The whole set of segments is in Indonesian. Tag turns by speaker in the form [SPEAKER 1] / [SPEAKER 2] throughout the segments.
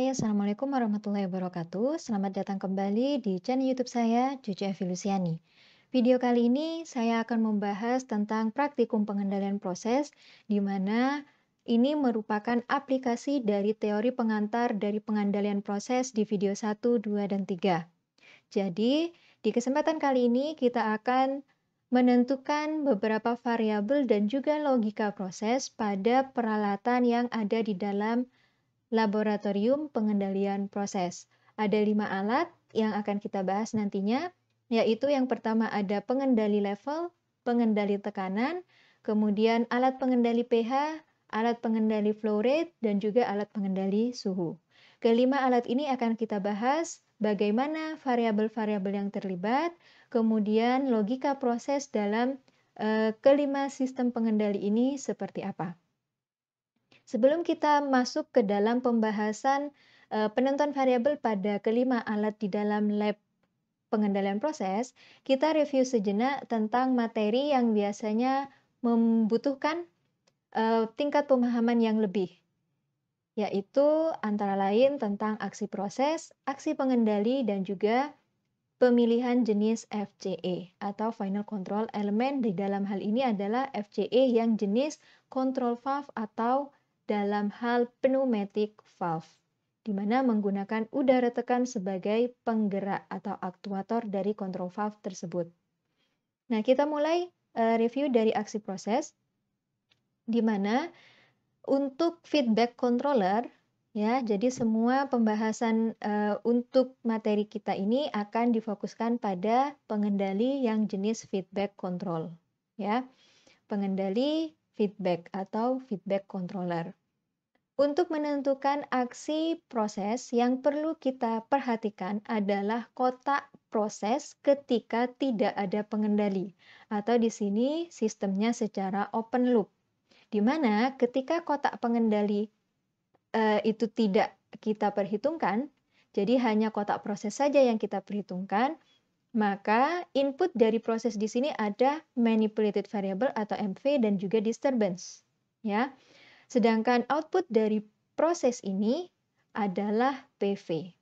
[SPEAKER 1] Assalamualaikum warahmatullahi wabarakatuh. Selamat datang kembali di channel YouTube saya, Cucu Evolusiani. Video kali ini saya akan membahas tentang praktikum pengendalian proses, di mana ini merupakan aplikasi dari teori pengantar dari pengendalian proses di video 1, 2, dan 3. Jadi, di kesempatan kali ini kita akan menentukan beberapa variabel dan juga logika proses pada peralatan yang ada di dalam laboratorium pengendalian proses. Ada 5 alat yang akan kita bahas nantinya, yaitu yang pertama ada pengendali level, pengendali tekanan, kemudian alat pengendali pH, alat pengendali flow rate, dan juga alat pengendali suhu. Kelima alat ini akan kita bahas bagaimana variabel-variabel yang terlibat, kemudian logika proses dalam kelima sistem pengendali ini seperti apa. Sebelum kita masuk ke dalam pembahasan penentuan variabel pada kelima alat di dalam lab pengendalian proses, kita review sejenak tentang materi yang biasanya membutuhkan tingkat pemahaman yang lebih, yaitu antara lain tentang aksi proses, aksi pengendali, dan juga pemilihan jenis FCE atau Final Control Element. Di dalam hal ini adalah FCE yang jenis control valve atau dalam hal pneumatic valve, di mana menggunakan udara tekan sebagai penggerak atau aktuator dari control valve tersebut. Nah, kita mulai review dari aksi proses, di mana untuk feedback controller, ya, jadi semua pembahasan untuk materi kita ini akan difokuskan pada pengendali yang jenis feedback control, ya. Pengendali feedback atau feedback controller. Untuk menentukan aksi proses yang perlu kita perhatikan adalah kotak proses ketika tidak ada pengendali, atau di sini sistemnya secara open loop, di mana ketika kotak pengendali itu tidak kita perhitungkan, jadi hanya kotak proses saja yang kita perhitungkan, maka input dari proses di sini ada manipulated variable atau MV dan juga disturbance, ya. Sedangkan output dari proses ini adalah PV.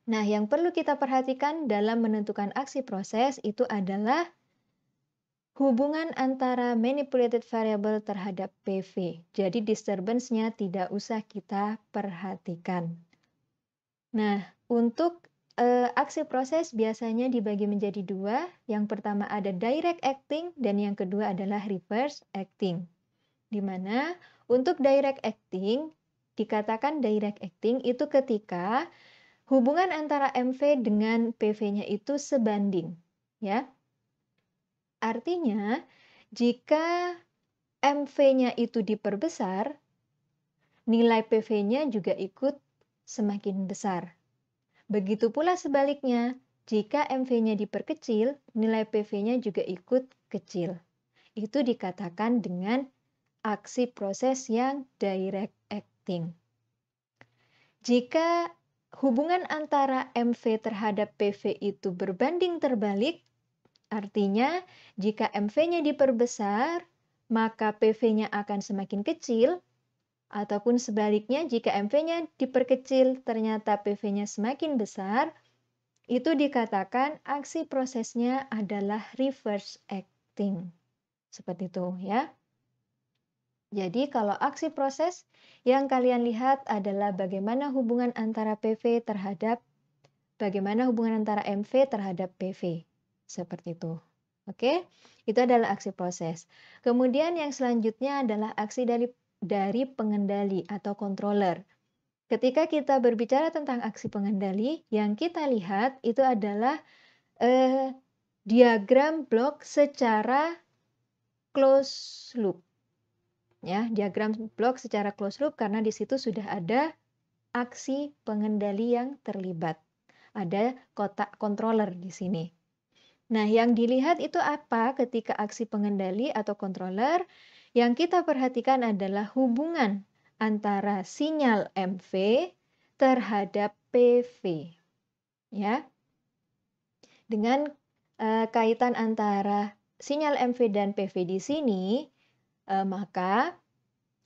[SPEAKER 1] Nah, yang perlu kita perhatikan dalam menentukan aksi proses itu adalah hubungan antara manipulated variable terhadap PV. Jadi disturbance-nya tidak usah kita perhatikan. Nah, untuk aksi proses biasanya dibagi menjadi dua. Yang pertama ada direct acting dan yang kedua adalah reverse acting. Di mana untuk direct acting, dikatakan direct acting itu ketika hubungan antara MV dengan PV-nya itu sebanding, ya. Artinya, jika MV-nya itu diperbesar, nilai PV-nya juga ikut semakin besar. Begitu pula sebaliknya, jika MV-nya diperkecil, nilai PV-nya juga ikut kecil. Itu dikatakan dengan aksi proses yang direct acting. Jika hubungan antara MV terhadap PV itu berbanding terbalik, artinya jika MV-nya diperbesar, maka PV-nya akan semakin kecil, ataupun sebaliknya jika MV-nya diperkecil ternyata PV-nya semakin besar, itu dikatakan aksi prosesnya adalah reverse acting. Seperti itu, ya. Jadi kalau aksi proses yang kalian lihat adalah bagaimana hubungan antara PV terhadap bagaimana hubungan antara MV terhadap PV. Seperti itu. Oke? Itu adalah aksi proses. Kemudian yang selanjutnya adalah aksi dari pengendali atau controller. Ketika kita berbicara tentang aksi pengendali, yang kita lihat itu adalah diagram blok secara closed loop. Ya, diagram blok secara closed loop karena di situ sudah ada aksi pengendali yang terlibat. Ada kotak controller di sini. Nah, yang dilihat itu apa ketika aksi pengendali atau controller? Yang kita perhatikan adalah hubungan antara sinyal MV terhadap PV. Ya. Dengan kaitan antara sinyal MV dan PV di sini, maka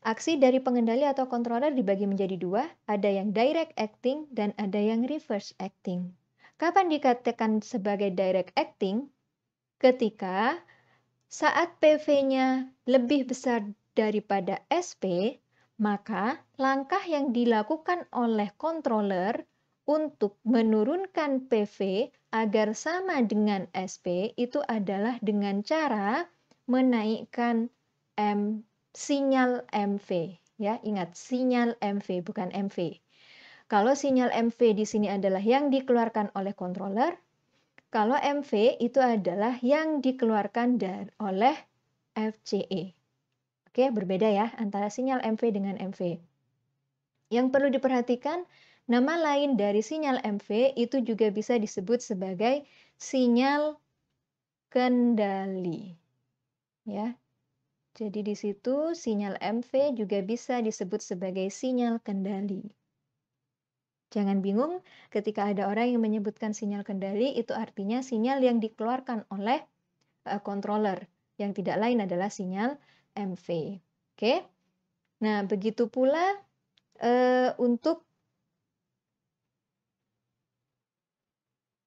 [SPEAKER 1] Aksi dari pengendali atau controller dibagi menjadi dua, ada yang direct acting dan ada yang reverse acting. Kapan dikatakan sebagai direct acting? Ketika saat PV-nya lebih besar daripada SP, maka langkah yang dilakukan oleh controller untuk menurunkan PV agar sama dengan SP itu adalah dengan cara menaikkan sinyal MV. Ya, ingat sinyal MV bukan MV. Kalau sinyal MV di sini adalah yang dikeluarkan oleh controller, kalau MV itu adalah yang dikeluarkan oleh FCE. Oke, berbeda ya antara sinyal MV dengan MV. Yang perlu diperhatikan, nama lain dari sinyal MV itu juga bisa disebut sebagai sinyal kendali. Ya. Jadi di situ sinyal MV juga bisa disebut sebagai sinyal kendali. Jangan bingung ketika ada orang yang menyebutkan sinyal kendali, itu artinya sinyal yang dikeluarkan oleh controller, yang tidak lain adalah sinyal MV. Oke. Nah, begitu pula untuk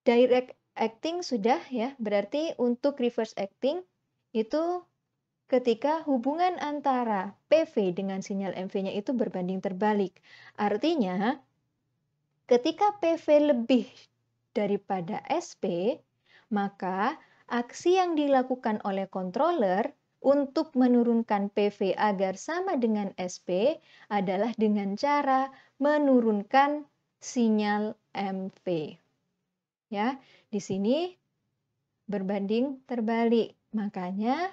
[SPEAKER 1] direct acting sudah ya, berarti untuk reverse acting itu ketika hubungan antara PV dengan sinyal MV-nya itu berbanding terbalik. Artinya, ketika PV lebih daripada SP, maka aksi yang dilakukan oleh controller untuk menurunkan PV agar sama dengan SP adalah dengan cara menurunkan sinyal MV. Ya, di sini berbanding terbalik. Makanya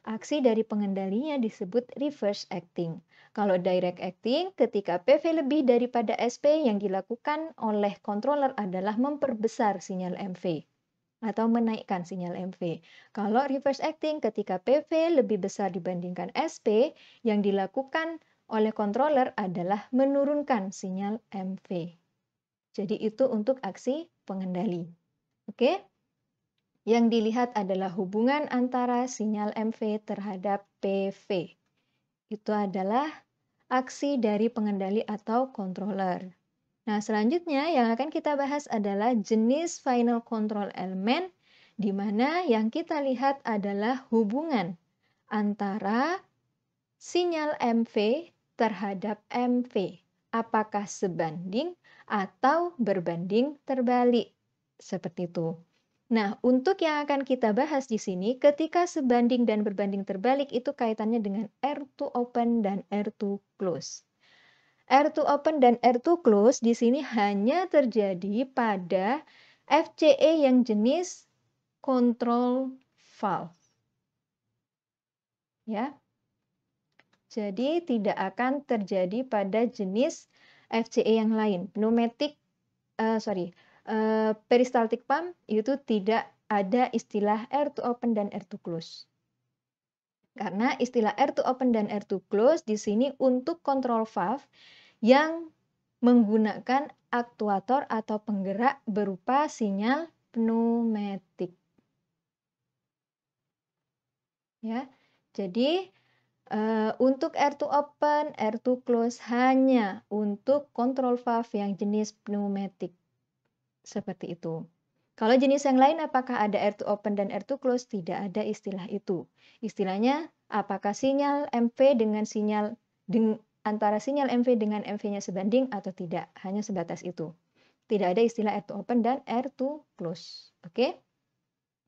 [SPEAKER 1] aksi dari pengendalinya disebut reverse acting. Kalau direct acting, ketika PV lebih daripada SP, yang dilakukan oleh controller adalah memperbesar sinyal MV atau menaikkan sinyal MV. Kalau reverse acting, ketika PV lebih besar dibandingkan SP, yang dilakukan oleh controller adalah menurunkan sinyal MV. Jadi itu untuk aksi pengendali. Oke? Yang dilihat adalah hubungan antara sinyal MV terhadap PV. Itu adalah aksi dari pengendali atau controller. Nah, selanjutnya yang akan kita bahas adalah jenis final control element, di mana yang kita lihat adalah hubungan antara sinyal MV terhadap MV. Apakah sebanding atau berbanding terbalik? Seperti itu. Nah, untuk yang akan kita bahas di sini, ketika sebanding dan berbanding terbalik itu kaitannya dengan R2 open dan R2 close. R2 open dan R2 close di sini hanya terjadi pada FCE yang jenis control valve. Ya. Jadi tidak akan terjadi pada jenis FCE yang lain. Peristaltic pump itu tidak ada istilah R2 open dan R2 close. Karena istilah R2 open dan R2 close di sini untuk control valve yang menggunakan aktuator atau penggerak berupa sinyal pneumatik. Ya. Jadi untuk R2 open, R2 close hanya untuk control valve yang jenis pneumatik. Seperti itu. Kalau jenis yang lain apakah ada R2 open dan R2 close? Tidak ada istilah itu. Istilahnya apakah sinyal MV dengan antara sinyal MV dengan MV-nya sebanding atau tidak. Hanya sebatas itu. Tidak ada istilah R2 open dan R2 close. Oke?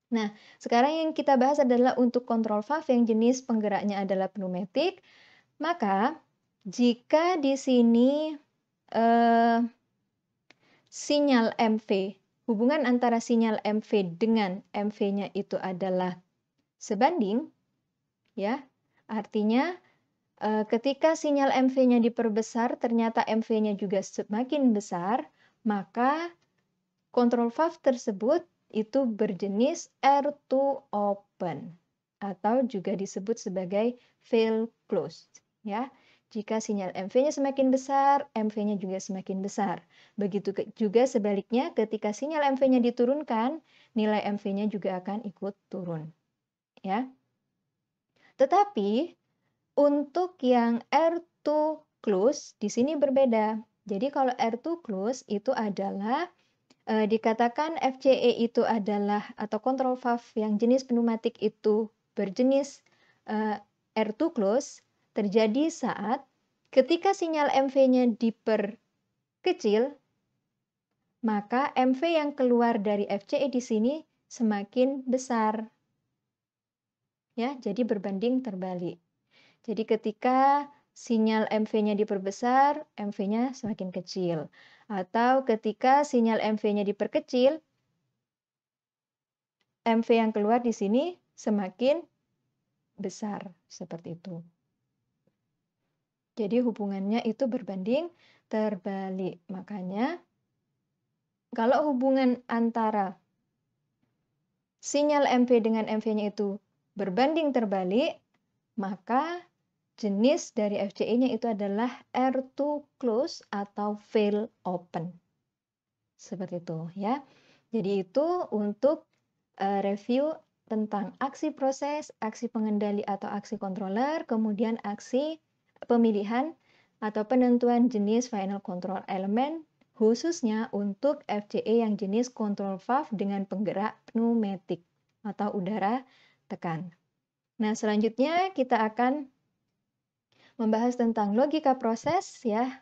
[SPEAKER 1] Nah, sekarang yang kita bahas adalah untuk control valve yang jenis penggeraknya adalah pneumatik. Maka jika di sini sinyal MV, hubungan antara sinyal MV dengan MV-nya itu adalah sebanding, ya. Artinya ketika sinyal MV-nya diperbesar, ternyata MV-nya juga semakin besar, maka control valve tersebut itu berjenis R2 open atau juga disebut sebagai valve closed, ya. Jika sinyal MV-nya semakin besar, MV-nya juga semakin besar. Begitu juga sebaliknya, ketika sinyal MV-nya diturunkan, nilai MV-nya juga akan ikut turun. Ya. Tetapi, Untuk yang R2 close di sini berbeda. Jadi kalau R2 close itu adalah dikatakan FCE itu adalah atau kontrol valve yang jenis pneumatik itu berjenis R2 close terjadi saat ketika sinyal MV-nya diperkecil, maka MV yang keluar dari FCE di sini semakin besar. Ya, jadi berbanding terbalik. Jadi ketika sinyal MV-nya diperbesar, MV-nya semakin kecil. Atau ketika sinyal MV-nya diperkecil, MV yang keluar di sini semakin besar, seperti itu. Jadi hubungannya itu berbanding terbalik. Makanya kalau hubungan antara sinyal MV dengan MV-nya itu berbanding terbalik, maka jenis dari FCE-nya itu adalah R2 close atau fail open. Seperti itu ya. Jadi itu untuk review tentang aksi proses, aksi pengendali atau aksi controller, kemudian aksi pemilihan atau penentuan jenis final control element khususnya untuk FCE yang jenis control valve dengan penggerak pneumatik atau udara tekan. Nah, selanjutnya kita akan membahas tentang logika proses ya.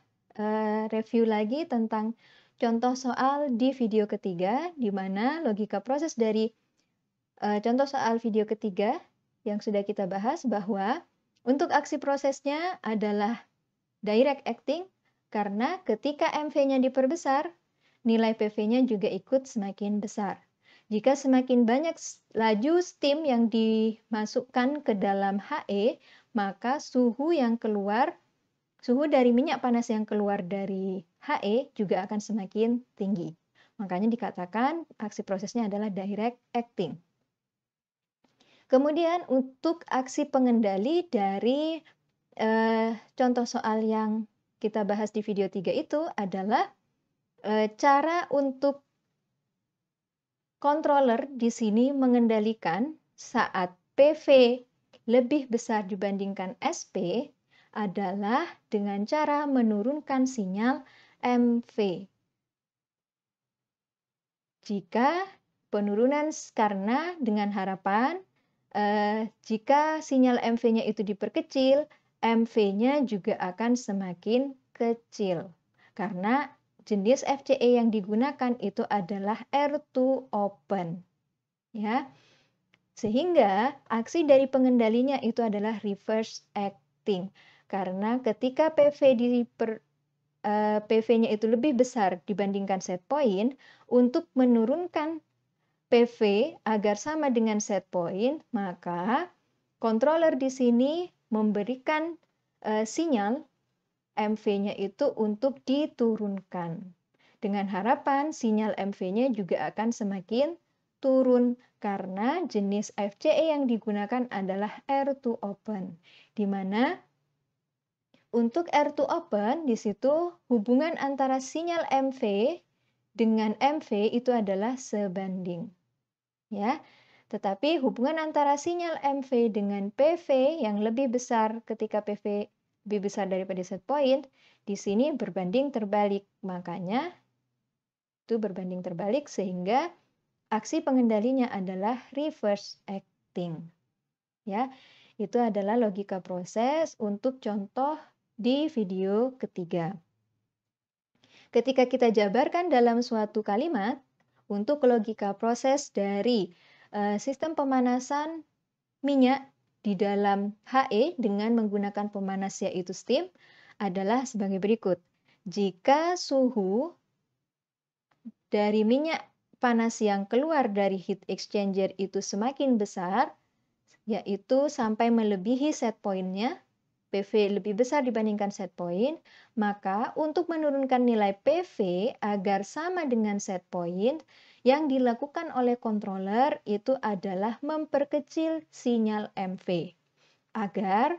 [SPEAKER 1] Review lagi tentang contoh soal di video ketiga, di mana logika proses dari contoh soal video ketiga yang sudah kita bahas bahwa untuk aksi prosesnya adalah direct acting karena ketika MV-nya diperbesar, nilai PV-nya juga ikut semakin besar. Jika semakin banyak laju steam yang dimasukkan ke dalam HE, maka suhu dari minyak panas yang keluar dari HE juga akan semakin tinggi. Makanya dikatakan aksi prosesnya adalah direct acting. Kemudian untuk aksi pengendali dari contoh soal yang kita bahas di video 3 itu adalah cara untuk controller di sini mengendalikan saat PV lebih besar dibandingkan SP adalah dengan cara menurunkan sinyal MV. Jika penurunan karena dengan harapan jika sinyal MV-nya itu diperkecil, MV-nya juga akan semakin kecil. Karena jenis FCE yang digunakan itu adalah R2 open. Ya. Sehingga aksi dari pengendalinya itu adalah reverse acting. Karena ketika PV-nya itu lebih besar dibandingkan set point, untuk menurunkan PV agar sama dengan set point, maka controller di sini memberikan sinyal MV-nya itu untuk diturunkan. Dengan harapan sinyal MV-nya juga akan semakin turun karena jenis FCE yang digunakan adalah R2 open, di mana untuk R2 open di situ hubungan antara sinyal MV dengan MV itu adalah sebanding. Ya. Tetapi hubungan antara sinyal MV dengan PV yang lebih besar ketika PV lebih besar daripada set point, di sini berbanding terbalik. Makanya itu berbanding terbalik sehingga aksi pengendalinya adalah reverse acting. Ya. Itu adalah logika proses untuk contoh di video ketiga. Ketika kita jabarkan dalam suatu kalimat, untuk logika proses dari sistem pemanasan minyak di dalam HE dengan menggunakan pemanas yaitu steam adalah sebagai berikut. Jika suhu dari minyak panas yang keluar dari heat exchanger itu semakin besar, yaitu sampai melebihi set point-nya, PV lebih besar dibandingkan set point, maka untuk menurunkan nilai PV agar sama dengan set point, yang dilakukan oleh controller itu adalah memperkecil sinyal MV agar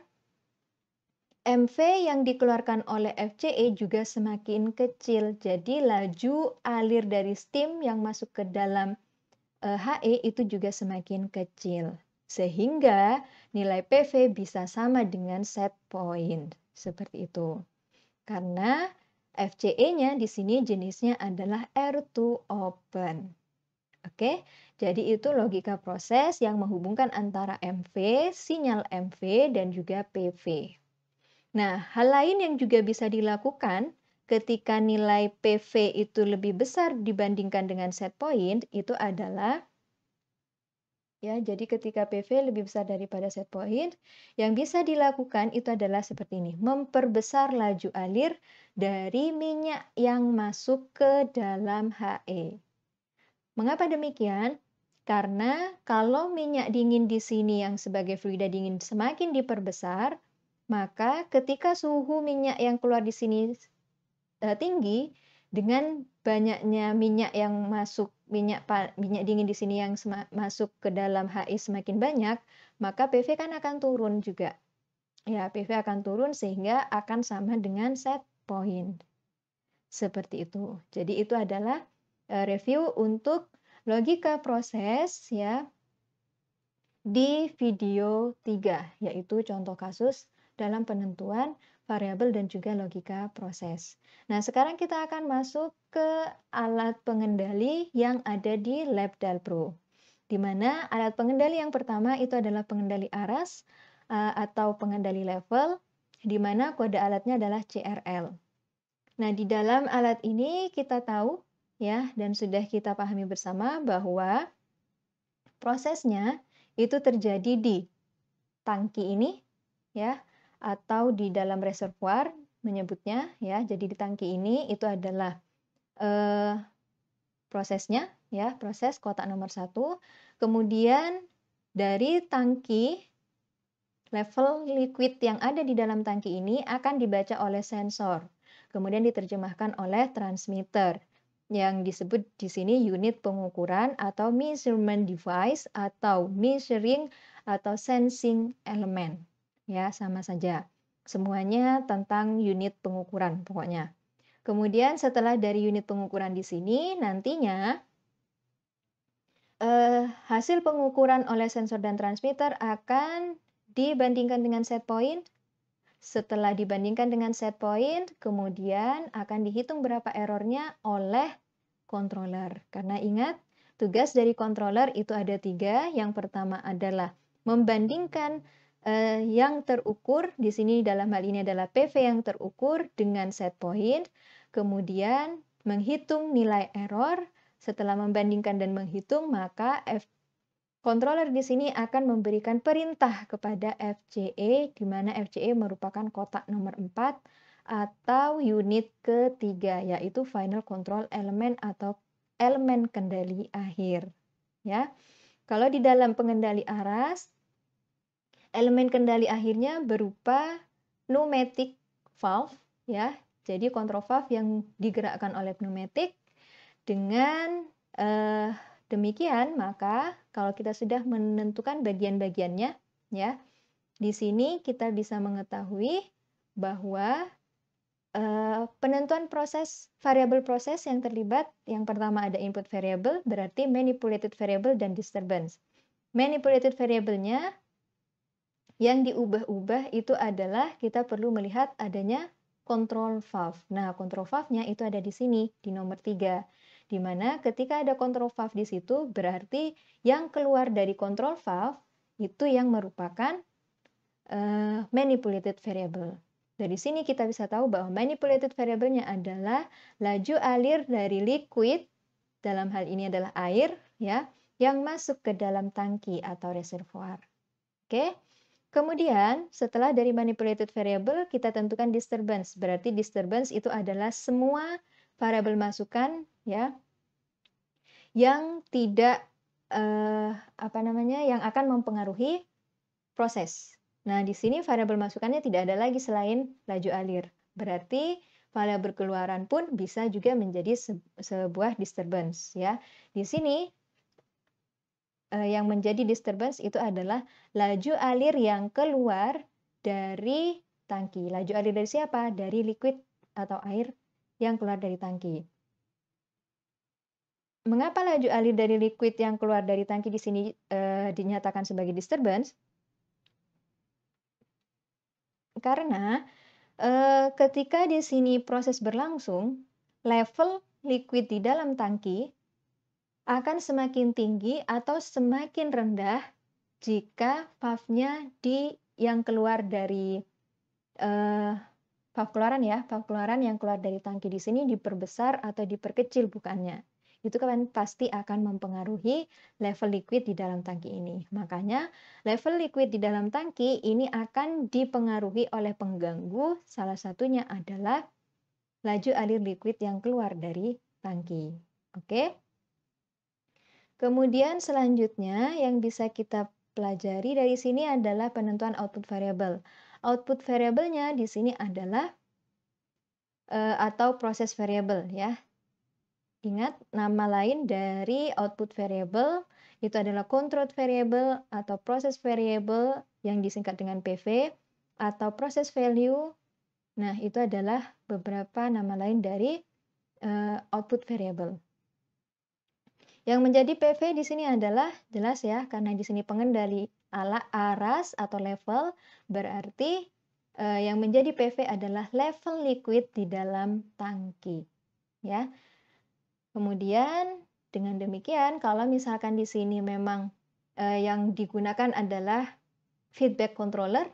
[SPEAKER 1] MV yang dikeluarkan oleh FCE juga semakin kecil. Jadi laju alir dari steam yang masuk ke dalam HE itu juga semakin kecil. Sehingga nilai PV bisa sama dengan set point. Seperti itu. Karena FCE-nya di sini jenisnya adalah R2 open. Oke, jadi itu logika proses yang menghubungkan antara MV, sinyal MV, dan juga PV. Nah, hal lain yang juga bisa dilakukan ketika nilai PV itu lebih besar dibandingkan dengan set point, itu adalah ya, jadi ketika PV lebih besar daripada set point, yang bisa dilakukan itu adalah seperti ini, memperbesar laju alir dari minyak yang masuk ke dalam HE. Mengapa demikian? Karena kalau minyak dingin di sini yang sebagai fluida dingin semakin diperbesar, maka ketika suhu minyak yang keluar di sini tinggi, dengan banyaknya minyak yang masuk, minyak dingin di sini yang masuk ke dalam HI semakin banyak, maka PV kan akan turun juga. Ya, PV akan turun sehingga akan sama dengan set point. Seperti itu. Jadi itu adalah review untuk logika proses ya di video 3, yaitu contoh kasus dalam penentuan variabel dan juga logika proses. Nah, sekarang kita akan masuk ke alat pengendali yang ada di LabDAL Pro. Di mana alat pengendali yang pertama itu adalah pengendali aras atau pengendali level, di mana kode alatnya adalah CRL. Nah, di dalam alat ini kita tahu ya dan sudah kita pahami bersama bahwa prosesnya itu terjadi di tangki ini ya atau di dalam reservoir menyebutnya ya. Jadi di tangki ini itu adalah prosesnya ya, proses kotak nomor 1. Kemudian dari tangki level liquid yang ada di dalam tangki ini akan dibaca oleh sensor, kemudian diterjemahkan oleh transmitter yang disebut di sini unit pengukuran atau measurement device atau measuring atau sensing element. Ya, sama saja. Semuanya tentang unit pengukuran pokoknya. Kemudian setelah dari unit pengukuran di sini nantinya hasil pengukuran oleh sensor dan transmitter akan dibandingkan dengan set point. Setelah dibandingkan dengan set point, kemudian akan dihitung berapa errornya oleh controller. Karena ingat, tugas dari controller itu ada 3. Yang pertama adalah membandingkan yang terukur, di sini dalam hal ini adalah PV yang terukur dengan set point, kemudian menghitung nilai error. Setelah membandingkan dan menghitung, maka controller di sini akan memberikan perintah kepada FCE, di mana FCE merupakan kotak nomor 4 atau unit ketiga, yaitu Final Control Element atau elemen kendali akhir. Ya, kalau di dalam pengendali aras, elemen kendali akhirnya berupa pneumatic valve, ya. Jadi control valve yang digerakkan oleh pneumatik. Dengan demikian, maka kalau kita sudah menentukan bagian-bagiannya, ya, di sini kita bisa mengetahui bahwa penentuan proses variabel proses yang terlibat, yang pertama ada input variable, berarti manipulated variable dan disturbance. Manipulated variable-nya yang diubah-ubah itu adalah kita perlu melihat adanya control valve. Nah, control valve-nya itu ada di sini, di nomor 3. Di mana ketika ada control valve di situ, berarti yang keluar dari control valve itu yang merupakan manipulated variable. Dari sini kita bisa tahu bahwa manipulated variable-nya adalah laju alir dari liquid, dalam hal ini adalah air, ya, yang masuk ke dalam tangki atau reservoir. Oke. Kemudian, setelah dari manipulated variable, kita tentukan disturbance. Berarti disturbance itu adalah semua variabel masukan ya yang tidak yang akan mempengaruhi proses. Nah, di sini variabel masukannya tidak ada lagi selain laju alir. Berarti variabel keluaran pun bisa juga menjadi sebuah disturbance ya. Di sini yang menjadi disturbance itu adalah laju alir yang keluar dari tangki. Laju alir dari siapa? Dari liquid atau air yang keluar dari tangki. Mengapa laju alir dari liquid yang keluar dari tangki di sini dinyatakan sebagai disturbance? Karena ketika di sini proses berlangsung, level liquid di dalam tangki akan semakin tinggi atau semakin rendah jika valve-nya yang keluar dari valve keluaran ya, valve keluaran yang keluar dari tangki di sini diperbesar atau diperkecil bukannya. Itu kan pasti akan mempengaruhi level liquid di dalam tangki ini. Makanya level liquid di dalam tangki ini akan dipengaruhi oleh pengganggu, salah satunya adalah laju alir liquid yang keluar dari tangki. Oke. Kemudian selanjutnya yang bisa kita pelajari dari sini adalah penentuan output variable. Output variabelnya di sini adalah atau proses variable ya. Ingat, nama lain dari output variable itu adalah control variable atau proses variable yang disingkat dengan PV atau proses value. Nah, itu adalah beberapa nama lain dari output variable. Yang menjadi PV di sini adalah jelas ya, karena di sini pengendali aras atau level, berarti yang menjadi PV adalah level liquid di dalam tangki. Ya. Kemudian dengan demikian kalau misalkan di sini memang yang digunakan adalah feedback controller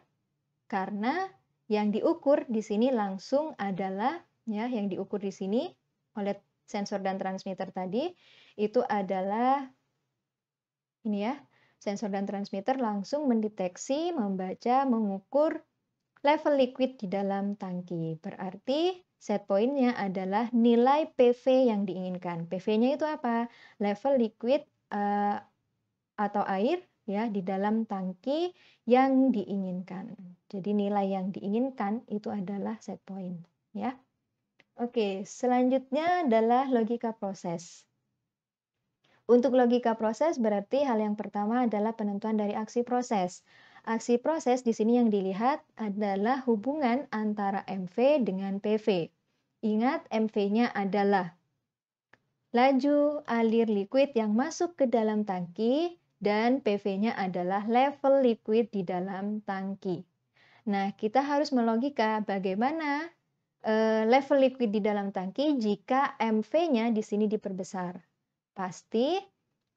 [SPEAKER 1] karena yang diukur di sini langsung adalah ya yang diukur di sini oleh sensor dan transmitter tadi itu adalah ini ya, sensor dan transmitter langsung mendeteksi, membaca, mengukur level liquid di dalam tangki. Berarti set point-nya adalah nilai PV yang diinginkan. PV-nya itu apa? Level liquid atau air ya di dalam tangki yang diinginkan. Jadi nilai yang diinginkan itu adalah set point ya. Oke, selanjutnya adalah logika proses. Untuk logika proses berarti hal yang pertama adalah penentuan dari aksi proses. Aksi proses di sini yang dilihat adalah hubungan antara MV dengan PV. Ingat, MV-nya adalah laju alir liquid yang masuk ke dalam tangki dan PV-nya adalah level liquid di dalam tangki. Nah, kita harus melogika bagaimana level liquid di dalam tangki jika MV-nya di sini diperbesar. Pasti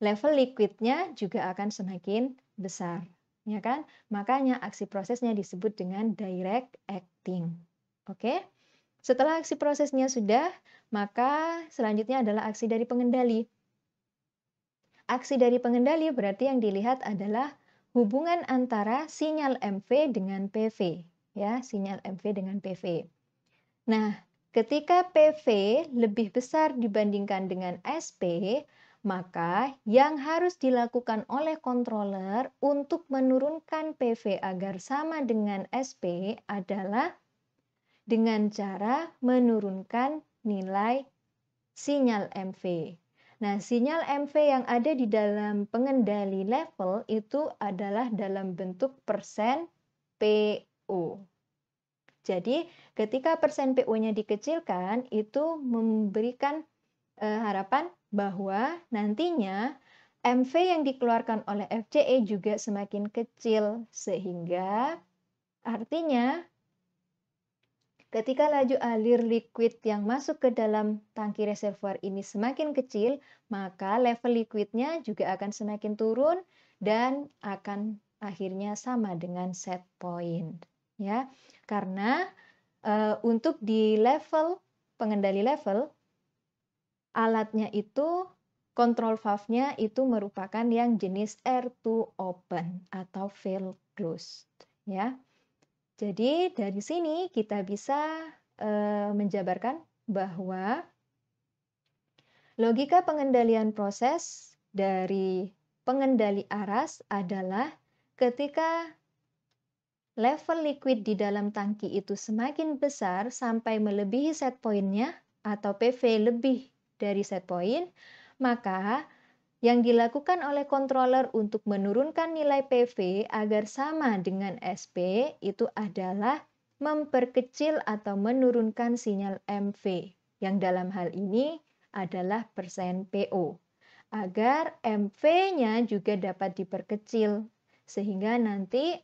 [SPEAKER 1] level liquidnya juga akan semakin besar, ya kan? Makanya aksi prosesnya disebut dengan direct acting. Oke? Setelah aksi prosesnya sudah, maka selanjutnya adalah aksi dari pengendali. Aksi dari pengendali berarti yang dilihat adalah hubungan antara sinyal MV dengan PV, ya, sinyal MV dengan PV. Nah, ketika PV lebih besar dibandingkan dengan SP, maka yang harus dilakukan oleh controller untuk menurunkan PV agar sama dengan SP adalah dengan cara menurunkan nilai sinyal MV. Nah, sinyal MV yang ada di dalam pengendali level itu adalah dalam bentuk persen PO. Jadi, ketika persen PO-nya dikecilkan, itu memberikan harapan bahwa nantinya MV yang dikeluarkan oleh FCE juga semakin kecil, sehingga artinya ketika laju alir liquid yang masuk ke dalam tangki reservoir ini semakin kecil, maka level liquidnya juga akan semakin turun dan akan akhirnya sama dengan set point. Ya, karena untuk di level pengendali level alatnya itu control valve-nya itu merupakan yang jenis air to open atau valve closed ya. Jadi dari sini kita bisa menjabarkan bahwa logika pengendalian proses dari pengendali aras adalah ketika level liquid di dalam tangki itu semakin besar sampai melebihi set point-nya atau PV lebih dari set point, maka yang dilakukan oleh controller untuk menurunkan nilai PV agar sama dengan SP itu adalah memperkecil atau menurunkan sinyal MV, yang dalam hal ini adalah persen PO, agar MV-nya juga dapat diperkecil, sehingga nanti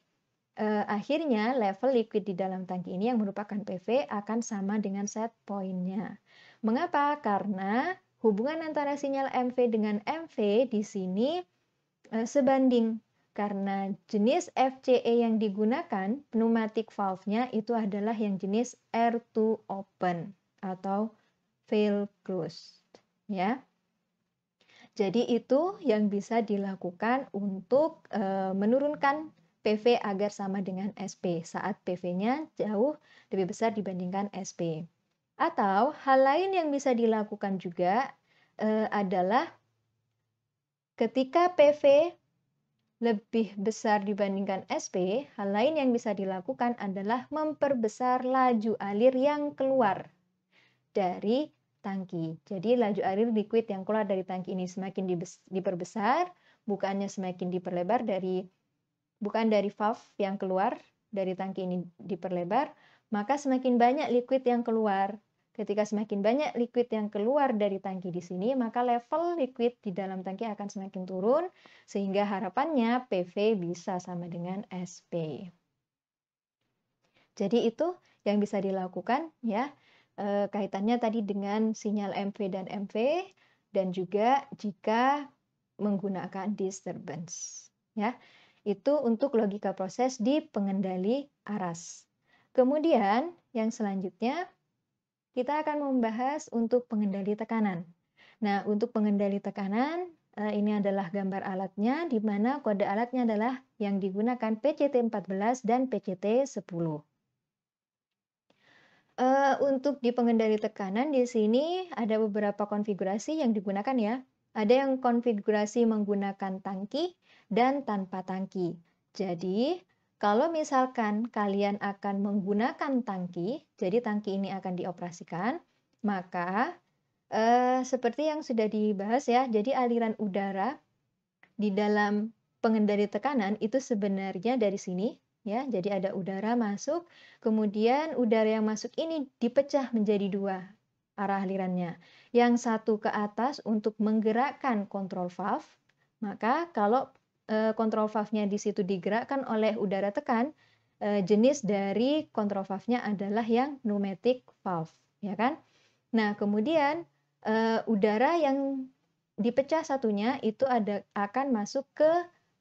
[SPEAKER 1] akhirnya level liquid di dalam tangki ini yang merupakan PV akan sama dengan set point-nya. Mengapa? Karena hubungan antara sinyal MV dengan MV di sini sebanding. Karena jenis FCE yang digunakan, pneumatic valve-nya itu adalah yang jenis air to open atau valve closed. Ya. Jadi itu yang bisa dilakukan untuk menurunkan PV agar sama dengan SP saat PV-nya jauh lebih besar dibandingkan SP. Atau hal lain yang bisa dilakukan juga adalah ketika PV lebih besar dibandingkan SP, hal lain yang bisa dilakukan adalah memperbesar laju alir yang keluar dari tangki. Jadi laju air liquid yang keluar dari tangki ini semakin diperbesar, bukannya semakin diperlebar bukan dari valve yang keluar dari tangki ini diperlebar, maka semakin banyak liquid yang keluar. Ketika semakin banyak liquid yang keluar dari tangki di sini, maka level liquid di dalam tangki akan semakin turun, sehingga harapannya PV bisa sama dengan SP. Jadi itu yang bisa dilakukan ya. Kaitannya tadi dengan sinyal MV dan MV, dan juga jika menggunakan disturbance. Ya, itu untuk logika proses di pengendali aras. Kemudian yang selanjutnya kita akan membahas untuk pengendali tekanan. Nah, untuk pengendali tekanan, ini adalah gambar alatnya, di mana kode alatnya adalah yang digunakan PCT14 dan PCT10. Untuk di pengendali tekanan di sini ada beberapa konfigurasi yang digunakan ya. Ada yang konfigurasi menggunakan tangki dan tanpa tangki. Jadi, kalau misalkan kalian akan menggunakan tangki, jadi tangki ini akan dioperasikan, maka seperti yang sudah dibahas ya, jadi aliran udara di dalam pengendali tekanan itu sebenarnya dari sini ya. Jadi ada udara masuk, kemudian udara yang masuk ini dipecah menjadi dua arah alirannya. Yang satu ke atas untuk menggerakkan kontrol valve. Maka kalau kontrol valve-nya di situ digerakkan oleh udara tekan, jenis dari kontrol valve-nya adalah yang pneumatic valve, ya kan? Nah, kemudian udara yang dipecah satunya itu akan masuk ke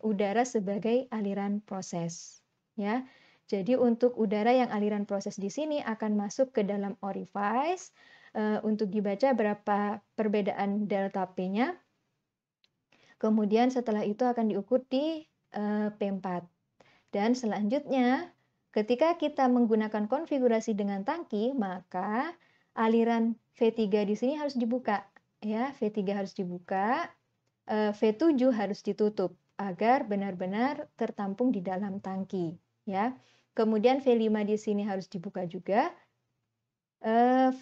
[SPEAKER 1] udara sebagai aliran proses, ya. Jadi untuk udara yang aliran proses di sini akan masuk ke dalam orifice. Untuk dibaca berapa perbedaan delta P-nya. Kemudian setelah itu akan diukur di P4. Dan selanjutnya, ketika kita menggunakan konfigurasi dengan tangki, maka aliran V3 di sini harus dibuka. Ya, V3 harus dibuka, V7 harus ditutup agar benar-benar tertampung di dalam tangki. Ya, kemudian V5 di sini harus dibuka juga,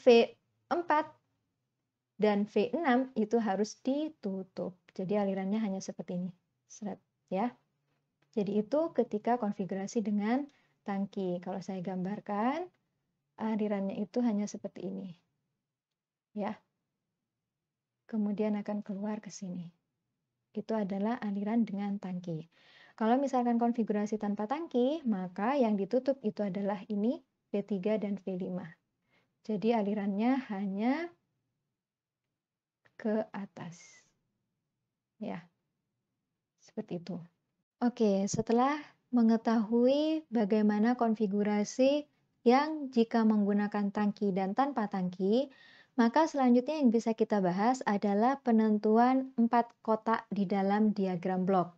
[SPEAKER 1] V4 dan V6 itu harus ditutup. Jadi alirannya hanya seperti ini. Seret, ya. Jadi itu ketika konfigurasi dengan tangki. Kalau saya gambarkan, alirannya itu hanya seperti ini. Ya. Kemudian akan keluar ke sini. Itu adalah aliran dengan tangki. Kalau misalkan konfigurasi tanpa tangki, maka yang ditutup itu adalah ini, V3 dan V5. Jadi alirannya hanya ke atas. Ya. Seperti itu. Oke, setelah mengetahui bagaimana konfigurasi yang jika menggunakan tangki dan tanpa tangki, maka selanjutnya yang bisa kita bahas adalah penentuan 4 kotak di dalam diagram blok.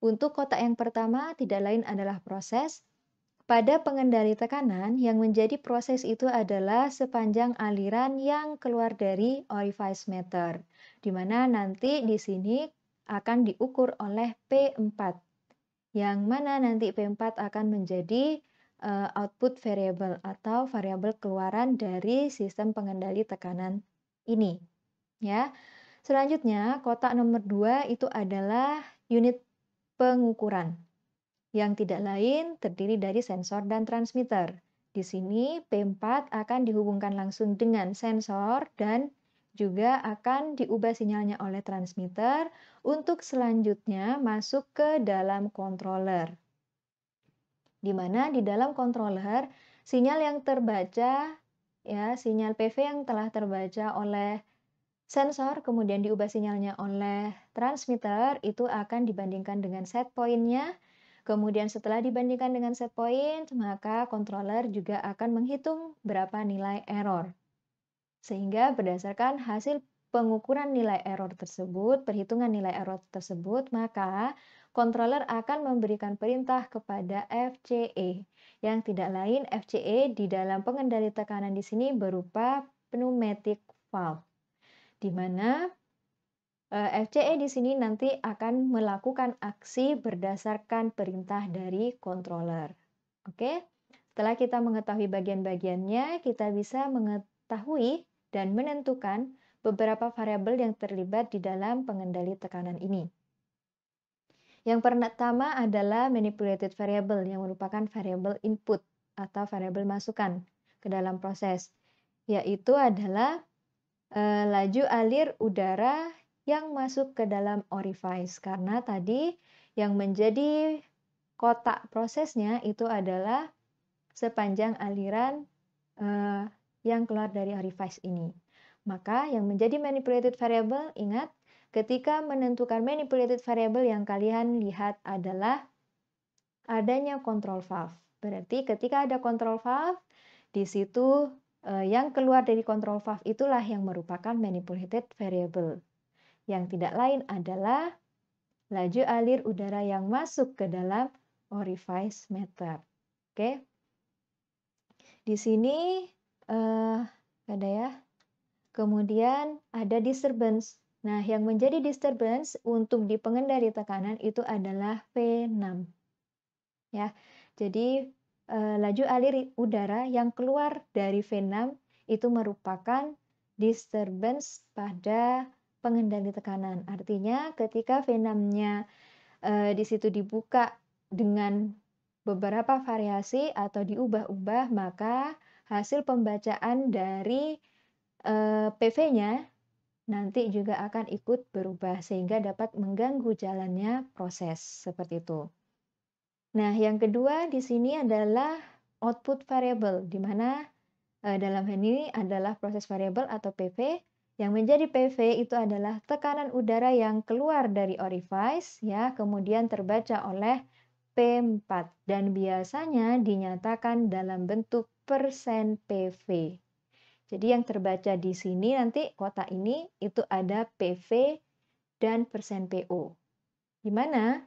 [SPEAKER 1] Untuk kotak yang pertama tidak lain adalah proses. Pada pengendali tekanan, yang menjadi proses itu adalah sepanjang aliran yang keluar dari orifice meter, di mana nanti di sini akan diukur oleh P4. Yang mana nanti P4 akan menjadi output variable atau variabel keluaran dari sistem pengendali tekanan ini. Ya. Selanjutnya, kotak nomor 2 itu adalah unit pengukuran yang tidak lain terdiri dari sensor dan transmitter. Di sini P4 akan dihubungkan langsung dengan sensor dan juga akan diubah sinyalnya oleh transmitter untuk selanjutnya masuk ke dalam controller. Di mana di dalam controller sinyal yang terbaca ya, sinyal PV yang telah terbaca oleh sensor kemudian diubah sinyalnya oleh transmitter itu akan dibandingkan dengan set point-nya. Kemudian setelah dibandingkan dengan set point, maka controller juga akan menghitung berapa nilai error. Sehingga berdasarkan hasil pengukuran nilai error tersebut, perhitungan nilai error tersebut, maka controller akan memberikan perintah kepada FCE. Yang tidak lain FCE di dalam pengendali tekanan di sini berupa pneumatic valve. Di mana FCE di sini nanti akan melakukan aksi berdasarkan perintah dari controller. Oke, setelah kita mengetahui bagian-bagiannya, kita bisa mengetahui dan menentukan beberapa variabel yang terlibat di dalam pengendali tekanan ini. Yang pertama adalah manipulated variable yang merupakan variabel input atau variabel masukan ke dalam proses, yaitu adalah laju alir udara yang masuk ke dalam orifice. Karena tadi yang menjadi kotak prosesnya itu adalah sepanjang aliran yang keluar dari orifice ini. Maka yang menjadi manipulated variable, ingat, ketika menentukan manipulated variable yang kalian lihat adalah adanya control valve. Berarti ketika ada control valve, di situ yang keluar dari control valve itulah yang merupakan manipulated variable. Yang tidak lain adalah laju alir udara yang masuk ke dalam orifice meter. Oke. Di sini ada ya. Kemudian ada disturbance. Nah, yang menjadi disturbance untuk di pengendali tekanan itu adalah V6. Ya. Jadi laju alir udara yang keluar dari V6 itu merupakan disturbance pada pengendali tekanan. Artinya ketika V6-nya di situ dibuka dengan beberapa variasi atau diubah-ubah, maka hasil pembacaan dari PV-nya nanti juga akan ikut berubah sehingga dapat mengganggu jalannya proses seperti itu. Nah, yang kedua di sini adalah output variable, di mana dalam hal ini adalah proses variable atau PV. Yang menjadi PV itu adalah tekanan udara yang keluar dari orifice, ya, kemudian terbaca oleh P4 dan biasanya dinyatakan dalam bentuk persen PV. Jadi yang terbaca di sini nanti kotak ini itu ada PV dan persen PO. Di mana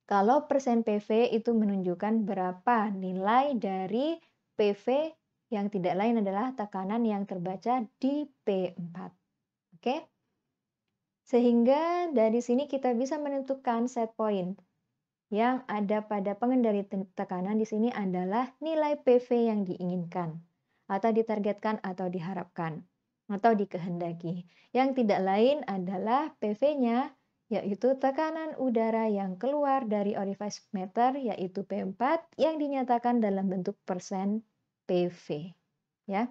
[SPEAKER 1] kalau persen PV itu menunjukkan berapa nilai dari PV yang tidak lain adalah tekanan yang terbaca di P4. Oke? Sehingga dari sini kita bisa menentukan set point. Yang ada pada pengendali tekanan di sini adalah nilai PV yang diinginkan atau ditargetkan atau diharapkan atau dikehendaki. Yang tidak lain adalah PV-nya yaitu tekanan udara yang keluar dari orifice meter yaitu P4 yang dinyatakan dalam bentuk persen PV. Ya.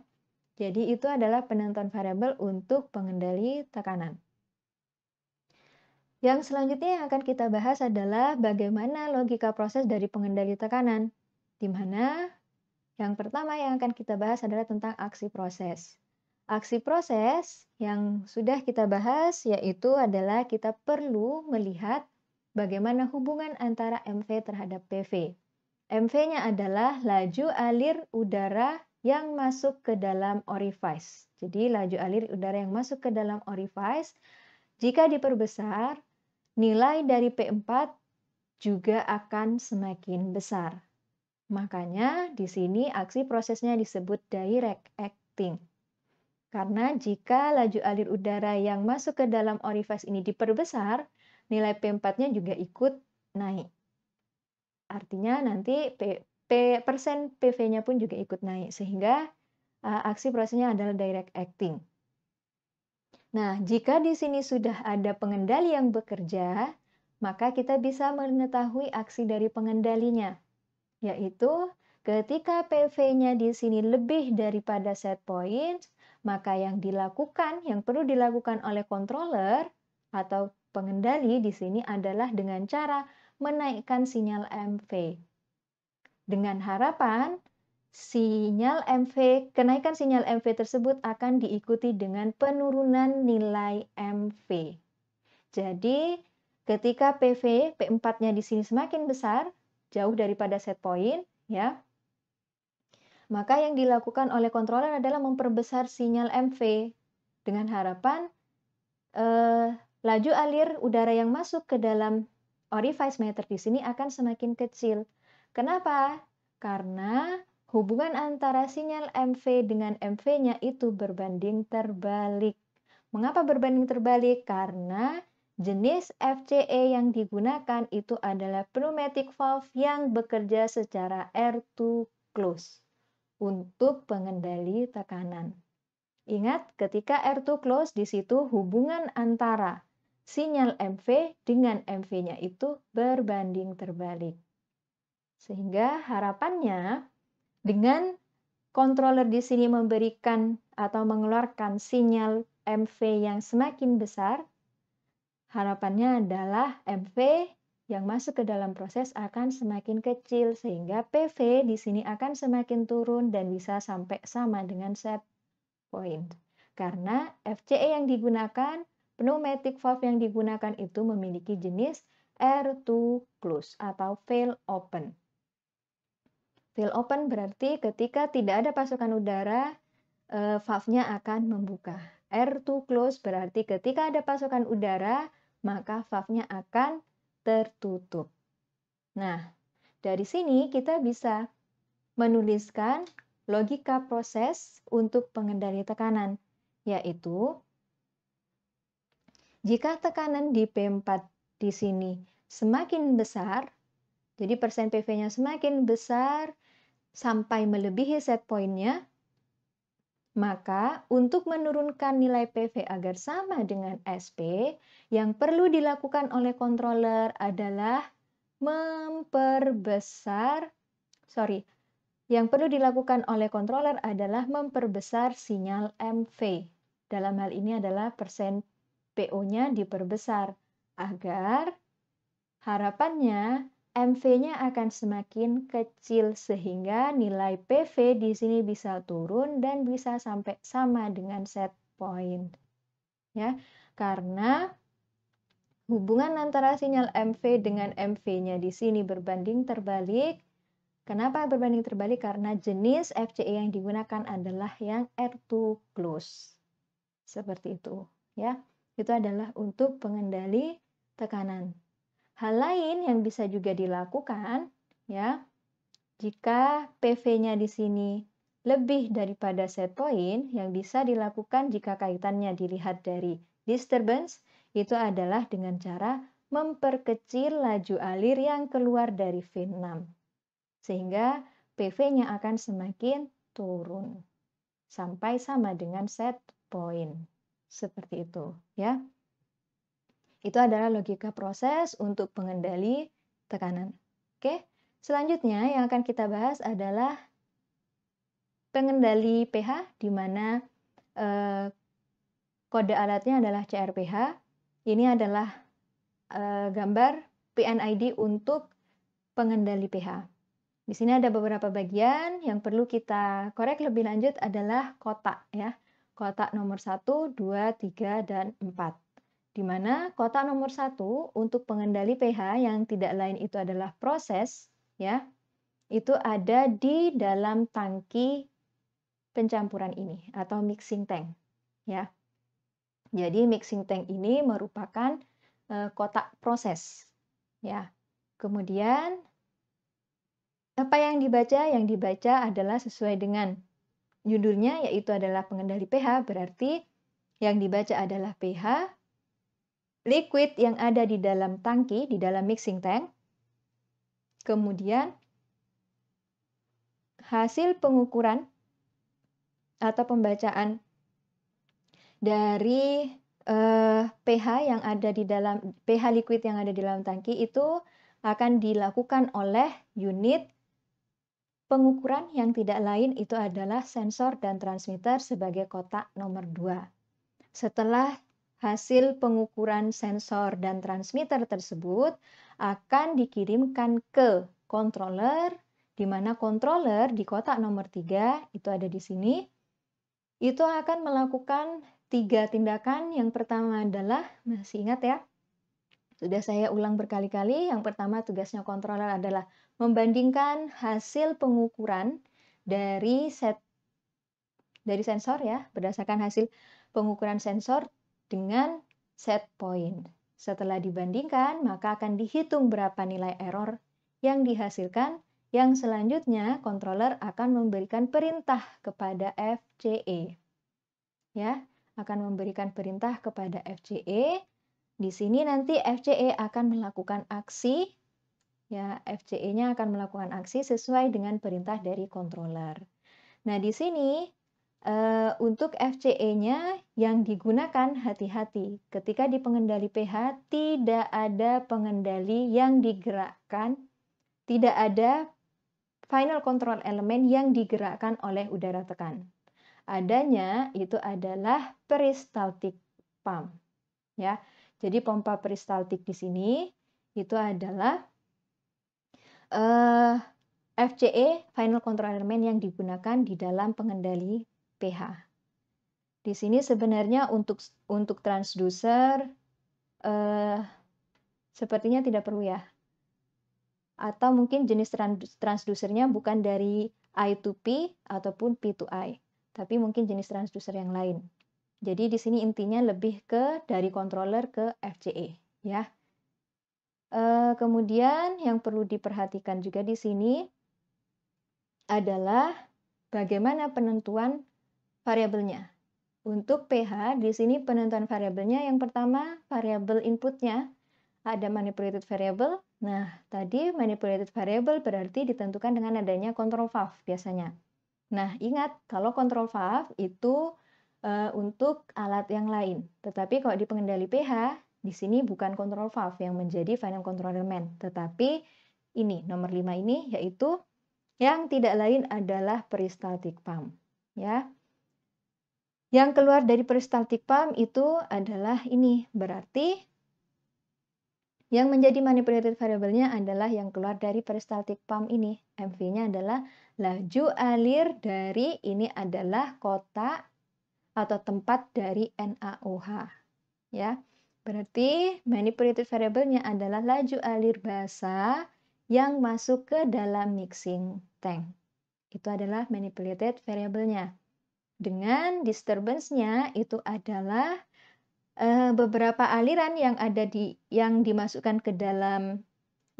[SPEAKER 1] Jadi itu adalah penentuan variabel untuk pengendali tekanan. Yang selanjutnya yang akan kita bahas adalah bagaimana logika proses dari pengendali tekanan. Di mana yang pertama yang akan kita bahas adalah tentang aksi proses. Aksi proses yang sudah kita bahas yaitu adalah kita perlu melihat bagaimana hubungan antara MV terhadap PV. MV-nya adalah laju alir udara yang masuk ke dalam orifice. Jadi laju alir udara yang masuk ke dalam orifice jika diperbesar, nilai dari P4 juga akan semakin besar. Makanya di sini aksi prosesnya disebut direct acting. Karena jika laju alir udara yang masuk ke dalam orifice ini diperbesar, nilai P4-nya juga ikut naik. Artinya nanti persen PV-nya pun juga ikut naik, sehingga aksi prosesnya adalah direct acting. Nah, jika di sini sudah ada pengendali yang bekerja, maka kita bisa mengetahui aksi dari pengendalinya, yaitu ketika PV-nya di sini lebih daripada set point, maka yang perlu dilakukan oleh controller atau pengendali di sini adalah dengan cara menaikkan sinyal MV. Dengan harapan kenaikan sinyal MV tersebut akan diikuti dengan penurunan nilai MV. Jadi, ketika P4-nya di sini semakin besar, jauh daripada set point, ya, maka yang dilakukan oleh controller adalah memperbesar sinyal MV dengan harapan laju alir udara yang masuk ke dalam orifice meter di sini akan semakin kecil. Kenapa? Karena hubungan antara sinyal MV dengan MV-nya itu berbanding terbalik. Mengapa berbanding terbalik? Karena jenis FCE yang digunakan itu adalah pneumatic valve yang bekerja secara air-to close untuk pengendali tekanan. Ingat, ketika air-to close, di situ hubungan antara sinyal MV dengan MV-nya itu berbanding terbalik. Sehingga harapannya dengan controller di sini memberikan atau mengeluarkan sinyal MV yang semakin besar, harapannya adalah MV yang masuk ke dalam proses akan semakin kecil sehingga PV di sini akan semakin turun dan bisa sampai sama dengan set point. Karena FCE yang digunakan, pneumatic valve yang digunakan itu memiliki jenis air-to close atau fail open. Fail open berarti ketika tidak ada pasokan udara, valve-nya akan membuka. Air-to close berarti ketika ada pasokan udara, maka valve-nya akan tertutup. Nah, dari sini kita bisa menuliskan logika proses untuk pengendali tekanan, yaitu jika tekanan di P4 di sini semakin besar, jadi persen PV-nya semakin besar sampai melebihi set point-nya, maka untuk menurunkan nilai PV agar sama dengan SP, yang perlu dilakukan oleh controller adalah memperbesar sinyal MV. Dalam hal ini adalah persen PO-nya diperbesar agar harapannya MV-nya akan semakin kecil sehingga nilai PV di sini bisa turun dan bisa sampai sama dengan set point. Ya, karena hubungan antara sinyal MV dengan MV-nya di sini berbanding terbalik. Kenapa berbanding terbalik? Karena jenis FCE yang digunakan adalah yang air-to close. Seperti itu, ya. Itu adalah untuk pengendali tekanan. Hal lain yang bisa juga dilakukan, ya, jika PV-nya di sini lebih daripada set point, yang bisa dilakukan jika kaitannya dilihat dari disturbance, itu adalah dengan cara memperkecil laju alir yang keluar dari V6. Sehingga PV-nya akan semakin turun sampai sama dengan set point. Seperti itu, ya. Itu adalah logika proses untuk pengendali tekanan. Oke, selanjutnya yang akan kita bahas adalah pengendali pH, di mana kode alatnya adalah CRPH. Ini adalah gambar PNID untuk pengendali pH. Di sini ada beberapa bagian yang perlu kita korek lebih lanjut adalah kotak, ya. Kotak nomor 1, 2, 3, dan 4. Di mana kotak nomor 1 untuk pengendali pH yang tidak lain itu adalah proses, ya. Itu ada di dalam tangki pencampuran ini atau mixing tank, ya. Jadi mixing tank ini merupakan kotak proses, ya. Kemudian apa yang dibaca? Yang dibaca adalah sesuai dengan judulnya, yaitu adalah pengendali pH, berarti yang dibaca adalah pH liquid yang ada di dalam tangki, di dalam mixing tank. Kemudian hasil pengukuran atau pembacaan dari pH yang ada di dalam pH liquid yang ada di dalam tangki itu akan dilakukan oleh unit Pengukuran yang tidak lain itu adalah sensor dan transmitter sebagai kotak nomor 2. Setelah hasil pengukuran sensor dan transmitter tersebut akan dikirimkan ke controller, di mana controller di kotak nomor 3 itu ada di sini, itu akan melakukan 3 tindakan. Yang pertama adalah, masih ingat ya, sudah saya ulang berkali-kali. Yang pertama, tugasnya controller adalah membandingkan hasil pengukuran dari sensor ya, berdasarkan hasil pengukuran sensor dengan set point. Setelah dibandingkan, maka akan dihitung berapa nilai error yang dihasilkan. Yang selanjutnya, controller akan memberikan perintah kepada FCE. Ya, akan memberikan perintah kepada FCE. Di sini nanti FCE akan melakukan aksi, ya, FCE-nya akan melakukan aksi sesuai dengan perintah dari controller. Nah, di sini untuk FCE-nya yang digunakan, hati-hati. Ketika di pengendali pH tidak ada pengendali yang digerakkan, tidak ada final control element yang digerakkan oleh udara tekan. Adanya itu adalah peristaltik pump, ya. Jadi pompa peristaltik di sini itu adalah FCE final control element yang digunakan di dalam pengendali pH. Di sini sebenarnya untuk transducer sepertinya tidak perlu ya. Atau mungkin jenis transducernya bukan dari I to P ataupun P to I, tapi mungkin jenis transducer yang lain. Jadi di sini intinya lebih ke dari controller ke FCE, ya. Kemudian yang perlu diperhatikan juga di sini adalah bagaimana penentuan variabelnya. Untuk pH, di sini penentuan variabelnya yang pertama, variabel inputnya ada manipulated variable. Nah, tadi manipulated variable berarti ditentukan dengan adanya control valve biasanya. Nah, ingat kalau control valve itu untuk alat yang lain. Tetapi kalau di pengendali pH, di sini bukan control valve yang menjadi final control element, tetapi ini nomor 5 ini, yaitu yang tidak lain adalah peristaltik pump, ya. Yang keluar dari peristaltik pump itu adalah ini, berarti yang menjadi manipulated variable-nya adalah yang keluar dari peristaltik pump ini. MV-nya adalah laju alir dari, ini adalah kotak atau tempat dari NaOH, ya. Berarti manipulated variable-nya adalah laju alir basa yang masuk ke dalam mixing tank. Itu adalah manipulated variable-nya. Dengan disturbance-nya itu adalah beberapa aliran yang dimasukkan ke dalam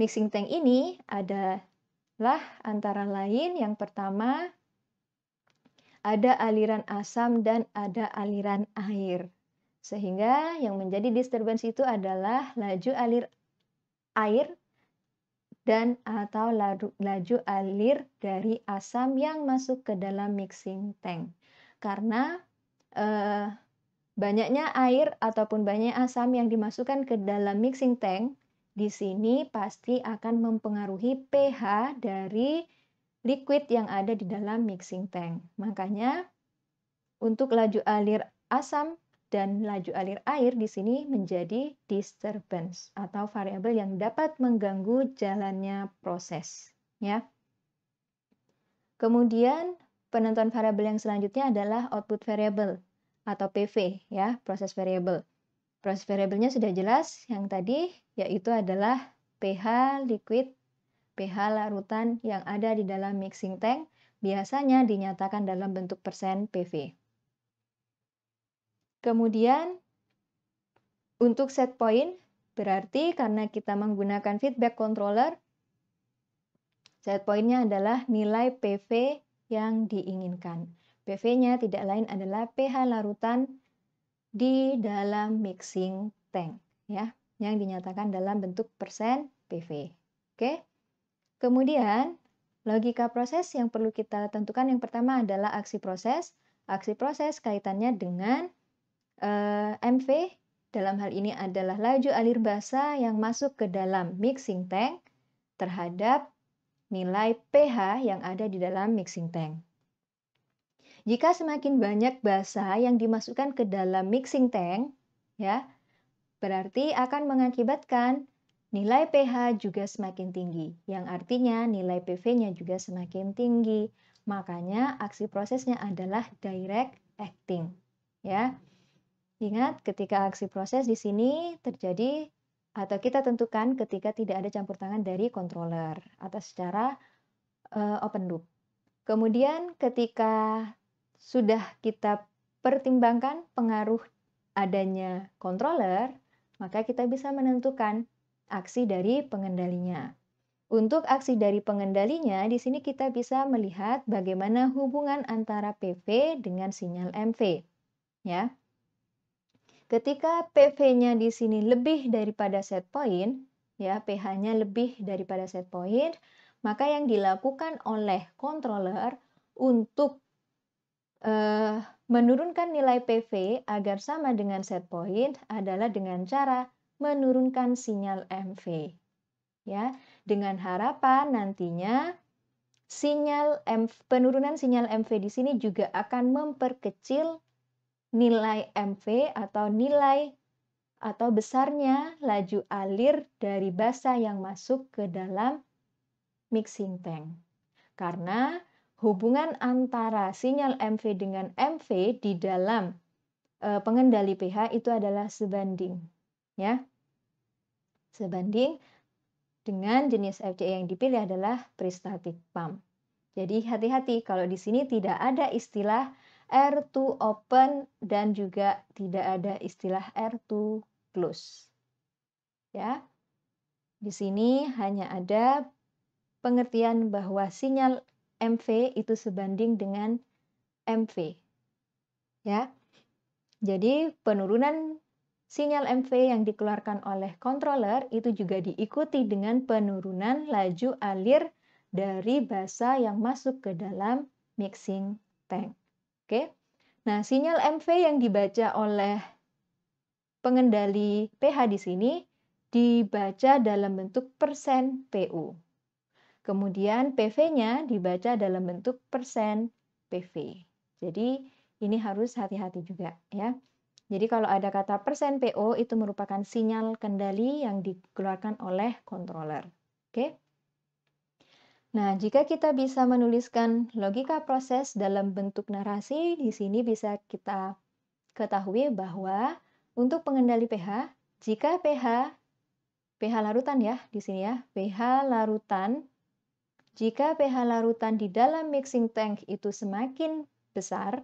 [SPEAKER 1] mixing tank ini adalah antara lain yang pertama ada aliran asam dan ada aliran air. Sehingga yang menjadi disturbance itu adalah laju alir air dan atau laju alir dari asam yang masuk ke dalam mixing tank. Karena banyaknya air ataupun banyaknya asam yang dimasukkan ke dalam mixing tank, di sini pasti akan mempengaruhi pH dari liquid yang ada di dalam mixing tank. Makanya untuk laju alir asam dan laju alir air di sini menjadi disturbance atau variabel yang dapat mengganggu jalannya proses, ya. Kemudian penentuan variabel yang selanjutnya adalah output variable atau PV, ya, proses variable. Proses variabelnya sudah jelas yang tadi, yaitu adalah pH liquid, pH larutan yang ada di dalam mixing tank, biasanya dinyatakan dalam bentuk persen PV. Kemudian untuk set point, berarti karena kita menggunakan feedback controller, set point-nya adalah nilai PV yang diinginkan. PV-nya tidak lain adalah pH larutan di dalam mixing tank, ya, yang dinyatakan dalam bentuk persen PV. Oke. Kemudian logika proses yang perlu kita tentukan yang pertama adalah aksi proses. Aksi proses kaitannya dengan MV, dalam hal ini adalah laju alir basa yang masuk ke dalam mixing tank terhadap nilai pH yang ada di dalam mixing tank. Jika semakin banyak basa yang dimasukkan ke dalam mixing tank, ya, berarti akan mengakibatkan nilai pH juga semakin tinggi, yang artinya nilai PV-nya juga semakin tinggi. Makanya aksi prosesnya adalah direct acting, ya. Ingat, ketika aksi proses di sini terjadi atau kita tentukan ketika tidak ada campur tangan dari controller atau secara open loop. Kemudian ketika sudah kita pertimbangkan pengaruh adanya controller, maka kita bisa menentukan aksi dari pengendalinya. Untuk aksi dari pengendalinya, di sini kita bisa melihat bagaimana hubungan antara PV dengan sinyal MV. Ya, ketika PV-nya di sini lebih daripada set point, ya pH-nya lebih daripada set point, maka yang dilakukan oleh controller untuk menurunkan nilai PV agar sama dengan set point adalah dengan cara menurunkan sinyal MV. Ya, dengan harapan nantinya penurunan sinyal MV di sini juga akan memperkecil nilai MV atau nilai atau besarnya laju alir dari basa yang masuk ke dalam mixing tank. Karena hubungan antara sinyal MV dengan MV di dalam pengendali pH itu adalah sebanding, ya. Sebanding dengan jenis FCE yang dipilih adalah pre-static pump. Jadi hati-hati kalau di sini tidak ada istilah R2 open dan juga tidak ada istilah R2 close. Ya. Di sini hanya ada pengertian bahwa sinyal MV itu sebanding dengan MV. Ya. Jadi penurunan sinyal MV yang dikeluarkan oleh controller itu juga diikuti dengan penurunan laju alir dari basa yang masuk ke dalam mixing tank. Oke. Nah, sinyal MV yang dibaca oleh pengendali pH di sini dibaca dalam bentuk persen PU. Kemudian PV-nya dibaca dalam bentuk persen PV. Jadi ini harus hati-hati juga ya. Jadi kalau ada kata persen PO itu merupakan sinyal kendali yang dikeluarkan oleh controller. Oke. Nah, jika kita bisa menuliskan logika proses dalam bentuk narasi, di sini bisa kita ketahui bahwa untuk pengendali pH, jika pH larutan ya di sini ya, pH larutan. Jika pH larutan di dalam mixing tank itu semakin besar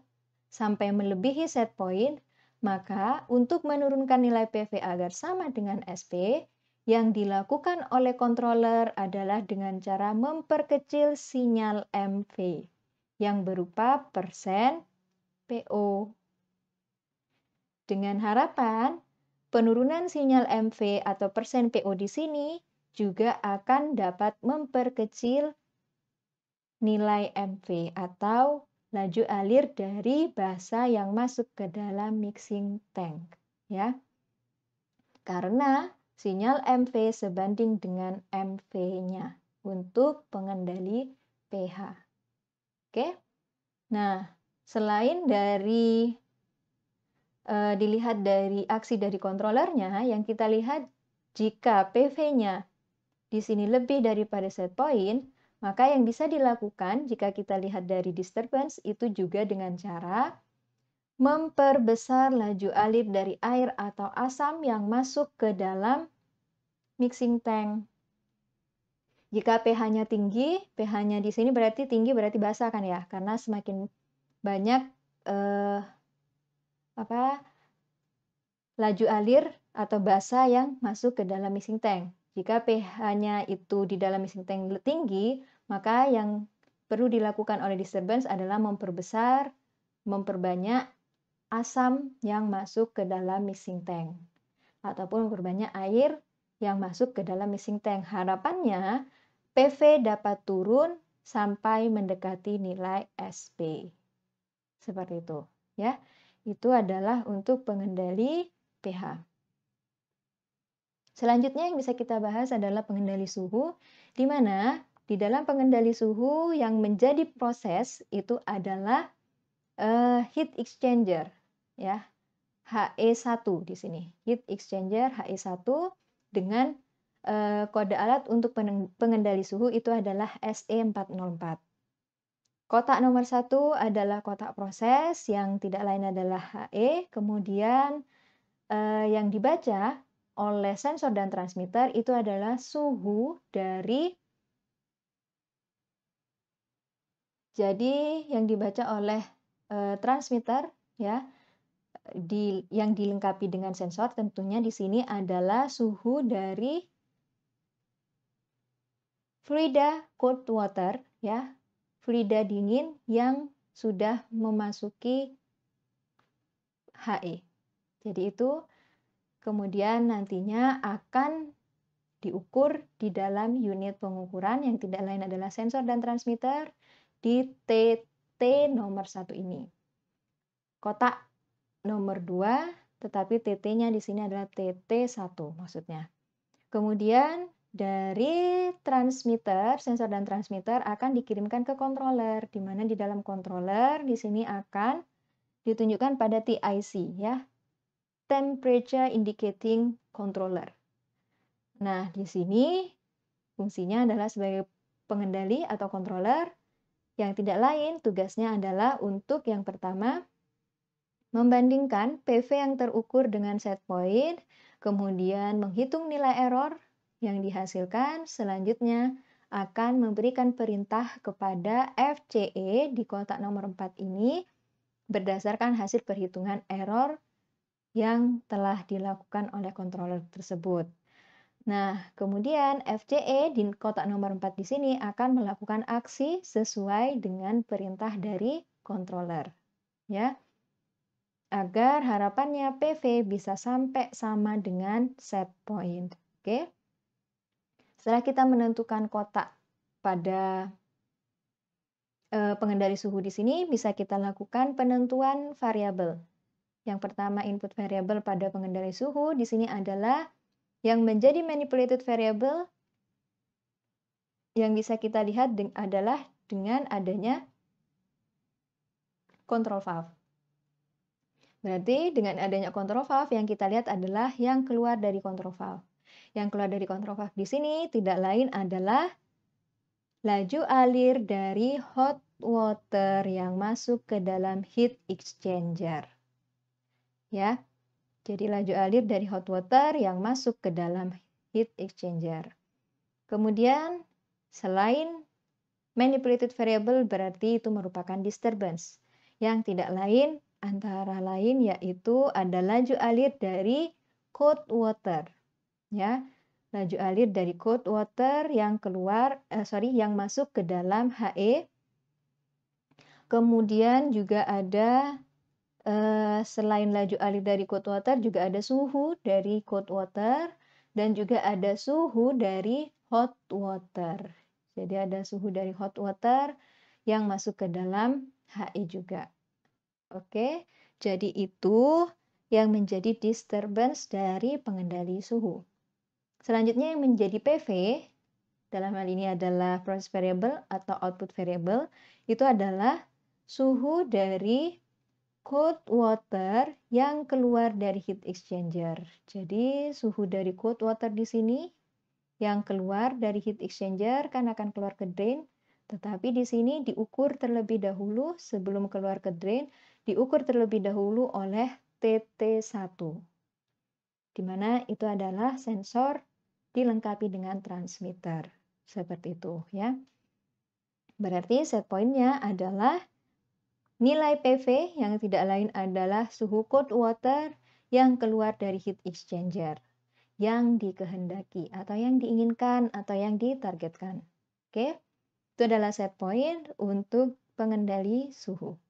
[SPEAKER 1] sampai melebihi set point, maka untuk menurunkan nilai PV agar sama dengan SP, yang dilakukan oleh controller adalah dengan cara memperkecil sinyal MV yang berupa persen PO. Dengan harapan, penurunan sinyal MV atau persen PO di sini juga akan dapat memperkecil nilai MV atau laju alir dari basa yang masuk ke dalam mixing tank, ya. Karena sinyal MV sebanding dengan MV-nya untuk pengendali pH. Oke. Nah, selain dari dilihat dari aksi dari kontrolernya, yang kita lihat jika PV-nya di sini lebih daripada set point, maka yang bisa dilakukan jika kita lihat dari disturbance itu juga dengan cara memperbesar laju alir dari air atau asam yang masuk ke dalam mixing tank. Jika pH-nya tinggi, pH-nya di sini berarti tinggi berarti basah kan ya, karena semakin banyak laju alir atau basa yang masuk ke dalam mixing tank. Jika pH-nya itu di dalam mixing tank tinggi, maka yang perlu dilakukan oleh disturbance adalah memperbanyak asam yang masuk ke dalam mixing tank. Ataupun memperbanyak air yang masuk ke dalam mixing tank. Harapannya PV dapat turun sampai mendekati nilai SP. Seperti itu. Ya, itu adalah untuk pengendali pH. Selanjutnya yang bisa kita bahas adalah pengendali suhu, di mana Di dalam pengendali suhu yang menjadi proses itu adalah heat exchanger ya, HE1 di sini. Heat exchanger HE1 dengan kode alat untuk pengendali suhu itu adalah SE404. Kotak nomor 1 adalah kotak proses yang tidak lain adalah HE, kemudian yang dibaca oleh sensor dan transmitter itu adalah suhu dari, jadi yang dibaca oleh transmitter ya, yang dilengkapi dengan sensor tentunya di sini adalah suhu dari fluida cold water ya, fluida dingin yang sudah memasuki HE. Jadi itu kemudian nantinya akan diukur di dalam unit pengukuran yang tidak lain adalah sensor dan transmitter di TT nomor 1 ini. Kotak nomor 2, tetapi TT-nya di sini adalah TT1 maksudnya. Kemudian dari transmitter, sensor dan transmitter akan dikirimkan ke controller, di mana di dalam controller di sini akan ditunjukkan pada TIC ya, Temperature Indicating Controller. Nah, di sini fungsinya adalah sebagai pengendali atau controller yang tidak lain tugasnya adalah untuk yang pertama membandingkan PV yang terukur dengan set point, kemudian menghitung nilai error yang dihasilkan, selanjutnya akan memberikan perintah kepada FCE di kotak nomor 4 ini berdasarkan hasil perhitungan error yang telah dilakukan oleh controller tersebut. Nah, kemudian FCE di kotak nomor 4 di sini akan melakukan aksi sesuai dengan perintah dari controller, ya, agar harapannya PV bisa sampai sama dengan set point. Oke. Setelah kita menentukan kotak pada pengendali suhu di sini, bisa kita lakukan penentuan variabel. Yang pertama input variabel pada pengendali suhu di sini adalah yang menjadi manipulated variable yang bisa kita lihat adalah dengan adanya control valve. Berarti dengan adanya control valve yang kita lihat adalah yang keluar dari control valve. Yang keluar dari control valve di sini tidak lain adalah laju alir dari hot water yang masuk ke dalam heat exchanger. Ya. Jadi laju alir dari hot water yang masuk ke dalam heat exchanger. Kemudian selain manipulated variable berarti itu merupakan disturbance yang tidak lain antara lain yaitu ada laju alir dari cold water. Ya. Laju alir dari cold water yang yang masuk ke dalam HE. Kemudian juga ada selain laju alir dari cold water juga ada suhu dari cold water dan juga ada suhu dari hot water. Jadi ada suhu dari hot water yang masuk ke dalam HE juga. Oke, jadi itu yang menjadi disturbance dari pengendali suhu. Selanjutnya yang menjadi PV dalam hal ini adalah process variable atau output variable itu adalah suhu dari cold water yang keluar dari heat exchanger. Jadi suhu dari cold water di sini yang keluar dari heat exchanger kan akan keluar ke drain, tetapi di sini diukur terlebih dahulu sebelum keluar ke drain, diukur terlebih dahulu oleh TT1. Di mana itu adalah sensor dilengkapi dengan transmitter. Seperti itu ya. Berarti set point-nya adalah nilai PV yang tidak lain adalah suhu cold water yang keluar dari heat exchanger yang dikehendaki atau yang diinginkan atau yang ditargetkan. Oke, itu adalah set point untuk pengendali suhu.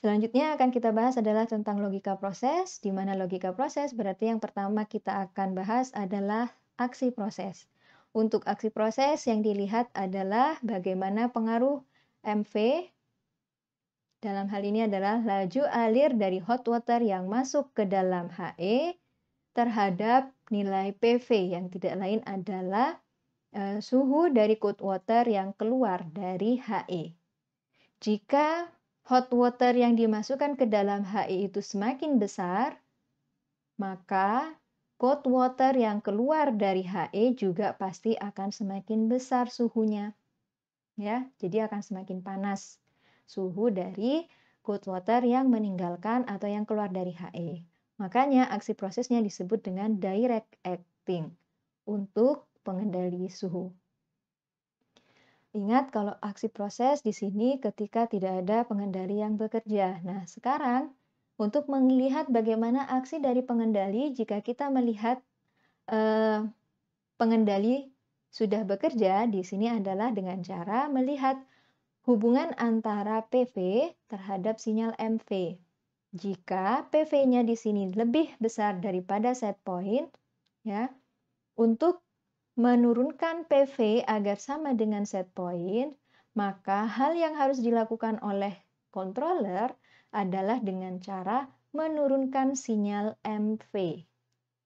[SPEAKER 1] Selanjutnya akan kita bahas adalah tentang logika proses, di mana logika proses berarti yang pertama kita akan bahas adalah aksi proses. Untuk aksi proses yang dilihat adalah bagaimana pengaruh MV dalam hal ini adalah laju alir dari hot water yang masuk ke dalam HE terhadap nilai PV yang tidak lain adalah suhu dari cold water yang keluar dari HE. Jika hot water yang dimasukkan ke dalam HE itu semakin besar, maka cold water yang keluar dari HE juga pasti akan semakin besar suhunya. Ya, jadi akan semakin panas suhu dari cold water yang meninggalkan atau yang keluar dari HE. Makanya aksi prosesnya disebut dengan direct acting untuk pengendali suhu. Ingat kalau aksi proses di sini ketika tidak ada pengendali yang bekerja. Nah, sekarang untuk melihat bagaimana aksi dari pengendali jika kita melihat eh, pengendali sudah bekerja, di sini adalah dengan cara melihat hubungan antara PV terhadap sinyal MV. Jika PV-nya di sini lebih besar daripada set point, ya, untuk menurunkan PV agar sama dengan set point, maka hal yang harus dilakukan oleh controller adalah dengan cara menurunkan sinyal MV,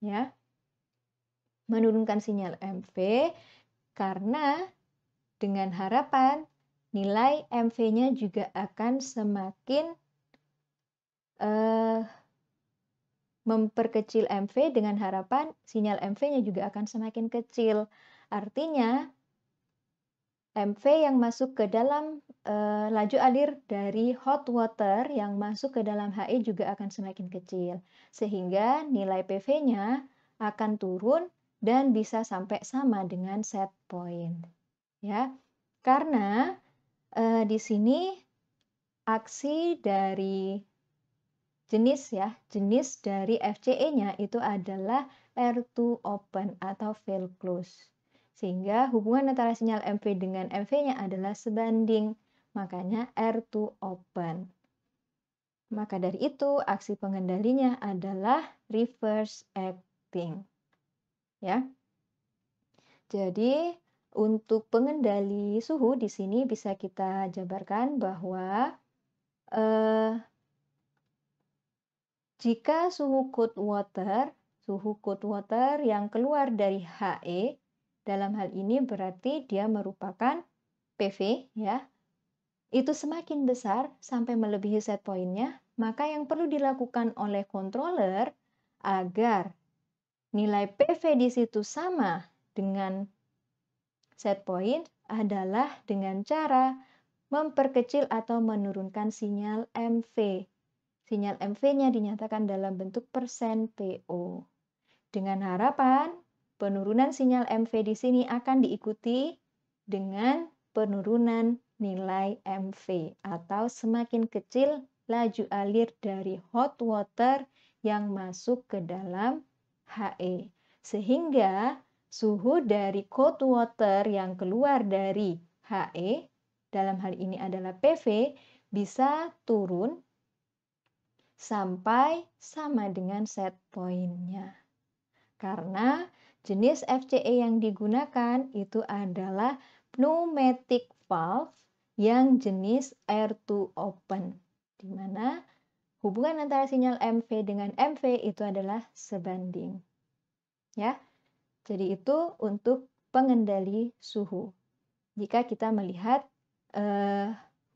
[SPEAKER 1] ya. Menurunkan sinyal MV karena dengan harapan nilai MV-nya juga akan semakin memperkecil MV dengan harapan sinyal MV-nya juga akan semakin kecil. Artinya MV yang masuk ke dalam laju alir dari hot water yang masuk ke dalam HE juga akan semakin kecil. Sehingga nilai PV-nya akan turun dan bisa sampai sama dengan set point. Ya, karena di sini aksi dari jenis dari FCE-nya itu adalah R2 open atau fail close. Sehingga hubungan antara sinyal MV dengan MV-nya adalah sebanding. Makanya R2 open. Maka dari itu aksi pengendalinya adalah reverse acting. Ya. Jadi untuk pengendali suhu di sini bisa kita jabarkan bahwa jika suhu cold water yang keluar dari HE, dalam hal ini berarti dia merupakan PV, ya, itu semakin besar sampai melebihi set point-nya, maka yang perlu dilakukan oleh controller agar nilai PV di situ sama dengan set point adalah dengan cara memperkecil atau menurunkan sinyal MV. Sinyal MV-nya dinyatakan dalam bentuk persen PO. Dengan harapan penurunan sinyal MV di sini akan diikuti dengan penurunan nilai MV atau semakin kecil laju alir dari hot water yang masuk ke dalam HE. Sehingga suhu dari cold water yang keluar dari HE, dalam hal ini adalah PV, bisa turun sampai sama dengan set point-nya. Karena jenis FCE yang digunakan itu adalah pneumatic valve yang jenis R2 open, di mana hubungan antara sinyal MV dengan MV itu adalah sebanding. Ya. Jadi itu untuk pengendali suhu. Jika kita melihat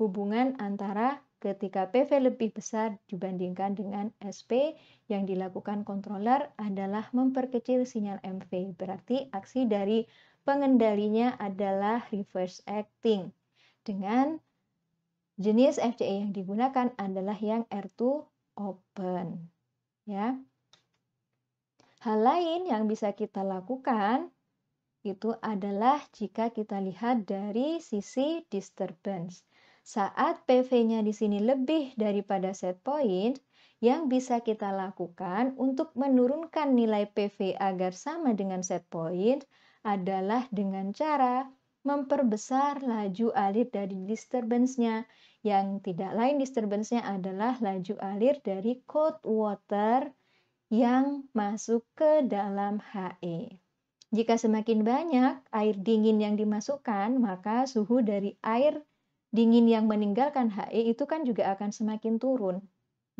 [SPEAKER 1] hubungan antara ketika PV lebih besar dibandingkan dengan SP, yang dilakukan controller adalah memperkecil sinyal MV. Berarti aksi dari pengendalinya adalah reverse acting. Dengan jenis FCE yang digunakan adalah yang R2 open. Ya. Hal lain yang bisa kita lakukan itu adalah jika kita lihat dari sisi disturbance. Saat PV-nya di sini lebih daripada set point, yang bisa kita lakukan untuk menurunkan nilai PV agar sama dengan set point adalah dengan cara memperbesar laju alir dari disturbance-nya. Yang tidak lain disturbance-nya adalah laju alir dari cold water yang masuk ke dalam HE. Jika semakin banyak air dingin yang dimasukkan, maka suhu dari air dingin yang meninggalkan HE itu kan juga akan semakin turun.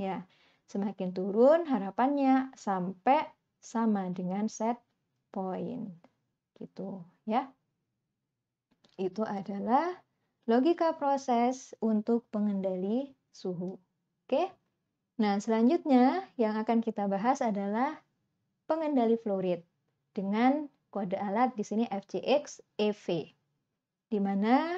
[SPEAKER 1] Ya, semakin turun harapannya sampai sama dengan set point. Gitu, ya. itu adalah logika proses untuk pengendali suhu. Oke. Nah, selanjutnya yang akan kita bahas adalah pengendali flow rate dengan kode alat di sini FCX EV, di mana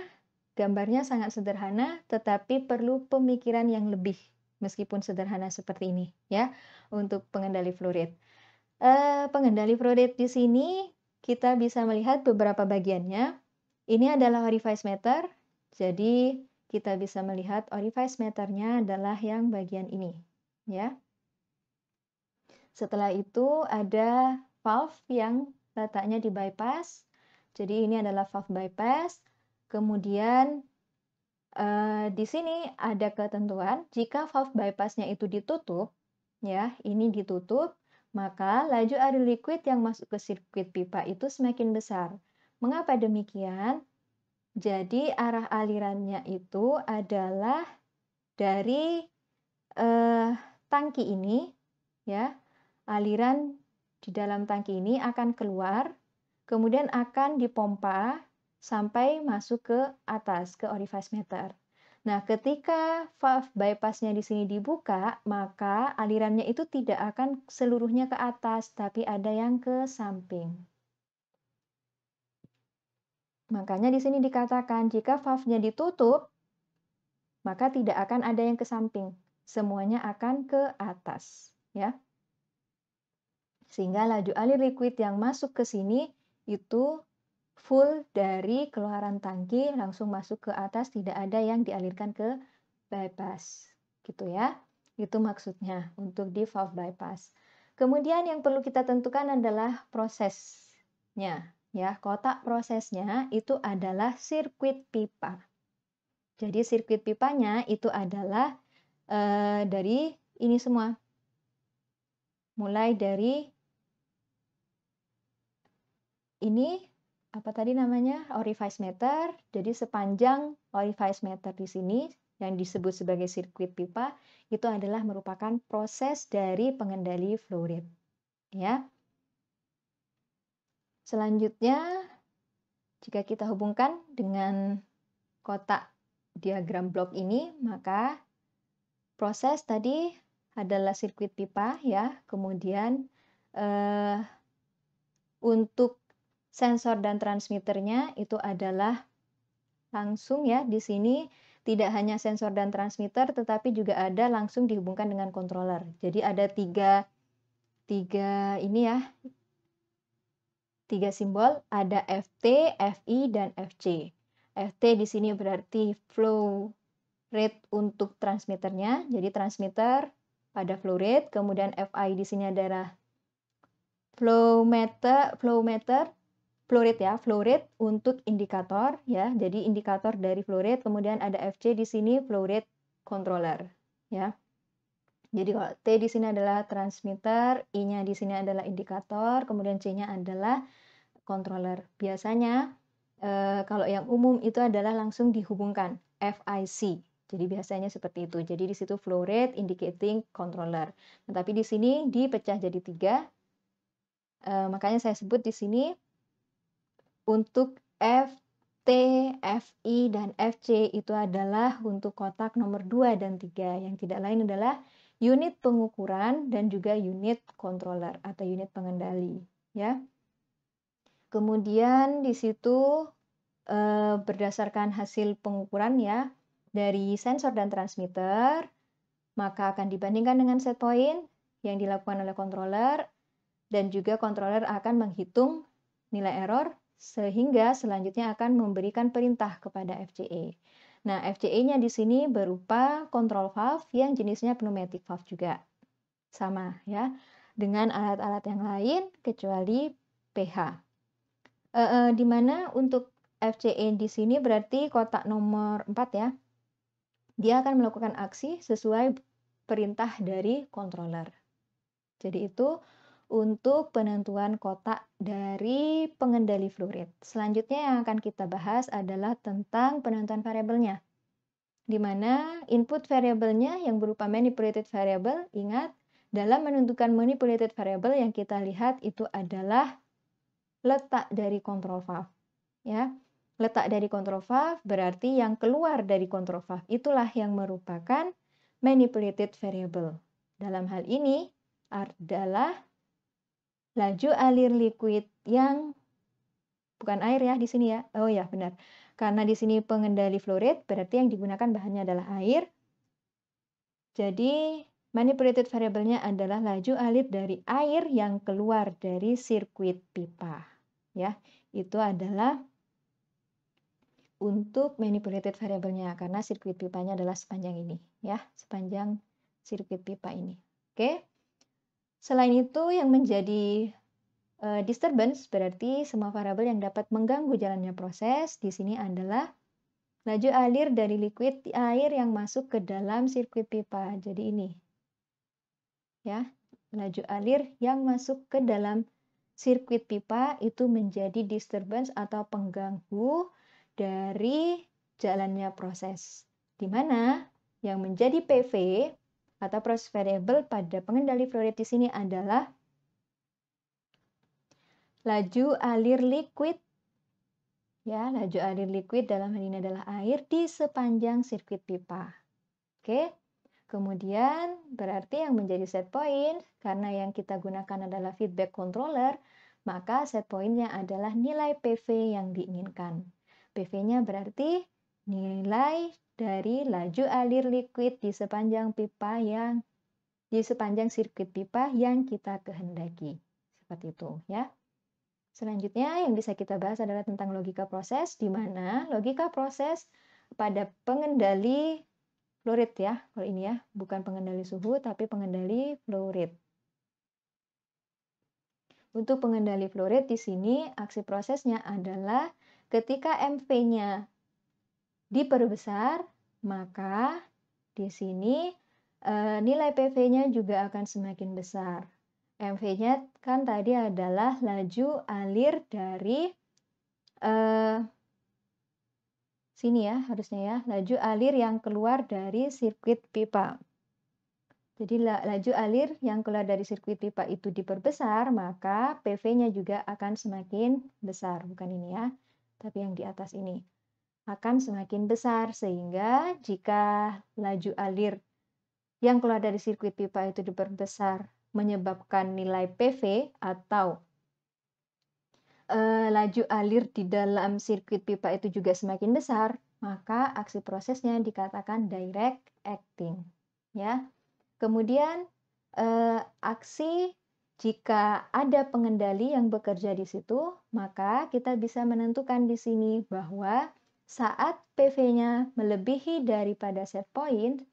[SPEAKER 1] gambarnya sangat sederhana tetapi perlu pemikiran yang lebih meskipun sederhana seperti ini ya untuk pengendali flow rate. Pengendali flow rate di sini kita bisa melihat beberapa bagiannya. Ini adalah orifice meter, jadi kita bisa melihat orifice meternya adalah yang bagian ini, ya. Setelah itu ada valve yang letaknya di bypass. Jadi ini adalah valve bypass. Kemudian di sini ada ketentuan jika valve bypassnya itu ditutup, ya, ini ditutup, maka laju air liquid yang masuk ke sirkuit pipa itu semakin besar. Mengapa demikian? Jadi arah alirannya itu adalah dari tangki ini, ya. Aliran di dalam tangki ini akan keluar, kemudian akan dipompa sampai masuk ke atas, ke orifice meter. Nah, ketika valve bypassnya di sini dibuka, maka alirannya itu tidak akan seluruhnya ke atas, tapi ada yang ke samping. Makanya di sini dikatakan jika valve-nya ditutup, maka tidak akan ada yang ke samping. Semuanya akan ke atas, ya. Sehingga laju air liquid yang masuk ke sini itu full dari keluaran tangki langsung masuk ke atas, tidak ada yang dialirkan ke bypass. Gitu ya. Itu maksudnya untuk di valve bypass. Kemudian yang perlu kita tentukan adalah prosesnya, ya. Kotak prosesnya itu adalah sirkuit pipa. Jadi sirkuit pipanya itu adalah dari ini semua. Mulai dari ini apa tadi namanya? Orifice meter. Jadi sepanjang orifice meter di sini yang disebut sebagai sirkuit pipa itu adalah merupakan proses dari pengendali flow rate, ya. Selanjutnya jika kita hubungkan dengan kotak diagram blok ini, maka proses tadi adalah sirkuit pipa, ya. Kemudian untuk sensor dan transmitternya itu adalah langsung, ya, di sini tidak hanya sensor dan transmitter tetapi juga ada langsung dihubungkan dengan controller. Jadi ada tiga ini ya, tiga simbol, ada FT, FI, dan FC. FT di sini berarti flow rate untuk transmitternya, jadi transmitter pada flow rate. Kemudian FI di sini adalah flow rate ya, flow rate untuk indikator ya. Jadi indikator dari flow rate, kemudian ada FC di sini flow rate controller ya. Jadi kalau T di sini adalah transmitter, I-nya di sini adalah indikator, kemudian C-nya adalah controller. Biasanya kalau yang umum itu adalah langsung dihubungkan FIC. Jadi biasanya seperti itu. Jadi di situ flow rate indicating controller. Nah, tapi di sini dipecah jadi 3. Makanya saya sebut di sini untuk FT, FI, dan FC itu adalah untuk kotak nomor 2 dan 3. Yang tidak lain adalah unit pengukuran dan juga unit controller atau unit pengendali. Ya. Kemudian di situ berdasarkan hasil pengukuran ya dari sensor dan transmitter, maka akan dibandingkan dengan set point yang dilakukan oleh controller, dan juga controller akan menghitung nilai error sehingga selanjutnya akan memberikan perintah kepada FCA. Nah, FCA-nya di sini berupa control valve yang jenisnya pneumatic valve juga. Sama ya, dengan alat-alat yang lain kecuali pH. Di mana untuk FCA di sini berarti kotak nomor 4 ya. Dia akan melakukan aksi sesuai perintah dari controller. Jadi itu untuk penentuan kotak dari pengendali flow rate. Selanjutnya yang akan kita bahas adalah tentang penentuan variabelnya. Di mana input variabelnya yang berupa manipulated variable, ingat dalam menentukan manipulated variable yang kita lihat itu adalah letak dari control valve. Ya. Letak dari control valve berarti yang keluar dari control valve itulah yang merupakan manipulated variable. Dalam hal ini adalah laju alir liquid yang bukan air ya di sini ya. Oh ya, benar. Karena di sini pengendali flow rate berarti yang digunakan bahannya adalah air. Jadi manipulated variable-nya adalah laju alir dari air yang keluar dari sirkuit pipa. Ya, itu adalah untuk manipulated variable-nya karena sirkuit pipanya adalah sepanjang ini ya, sepanjang sirkuit pipa ini. Oke. Selain itu yang menjadi disturbance berarti semua variabel yang dapat mengganggu jalannya proses di sini adalah laju alir dari liquid air yang masuk ke dalam sirkuit pipa. Jadi ini ya, laju alir yang masuk ke dalam sirkuit pipa itu menjadi disturbance atau pengganggu dari jalannya proses. Di mana yang menjadi PV atau proses variable pada pengendali flow rate di sini adalah laju alir liquid. Ya, laju alir liquid dalam hal ini adalah air di sepanjang sirkuit pipa. Oke. Kemudian berarti yang menjadi set point karena yang kita gunakan adalah feedback controller, maka set point-nya adalah nilai PV yang diinginkan. PV-nya berarti nilai dari laju alir liquid di sepanjang sirkuit pipa yang kita kehendaki. Seperti itu ya. Selanjutnya yang bisa kita bahas adalah tentang logika proses, di mana logika proses pada pengendali flow rate ya, kalau ini ya, bukan pengendali suhu, tapi pengendali flow rate. Untuk pengendali flow rate di sini, aksi prosesnya adalah ketika MV-nya diperbesar, maka di sini nilai PV-nya juga akan semakin besar. MV-nya kan tadi adalah laju alir dari sini ya, harusnya ya, laju alir yang keluar dari sirkuit pipa. Jadi laju alir yang keluar dari sirkuit pipa itu diperbesar, maka PV-nya juga akan semakin besar. Bukan ini ya, tapi yang di atas ini. Akan semakin besar, sehingga jika laju alir yang keluar dari sirkuit pipa itu diperbesar, menyebabkan nilai PV atau laju alir di dalam sirkuit pipa itu juga semakin besar, maka aksi prosesnya dikatakan direct acting. Ya. Kemudian aksi jika ada pengendali yang bekerja di situ, maka kita bisa menentukan di sini bahwa saat PV-nya melebihi daripada set point,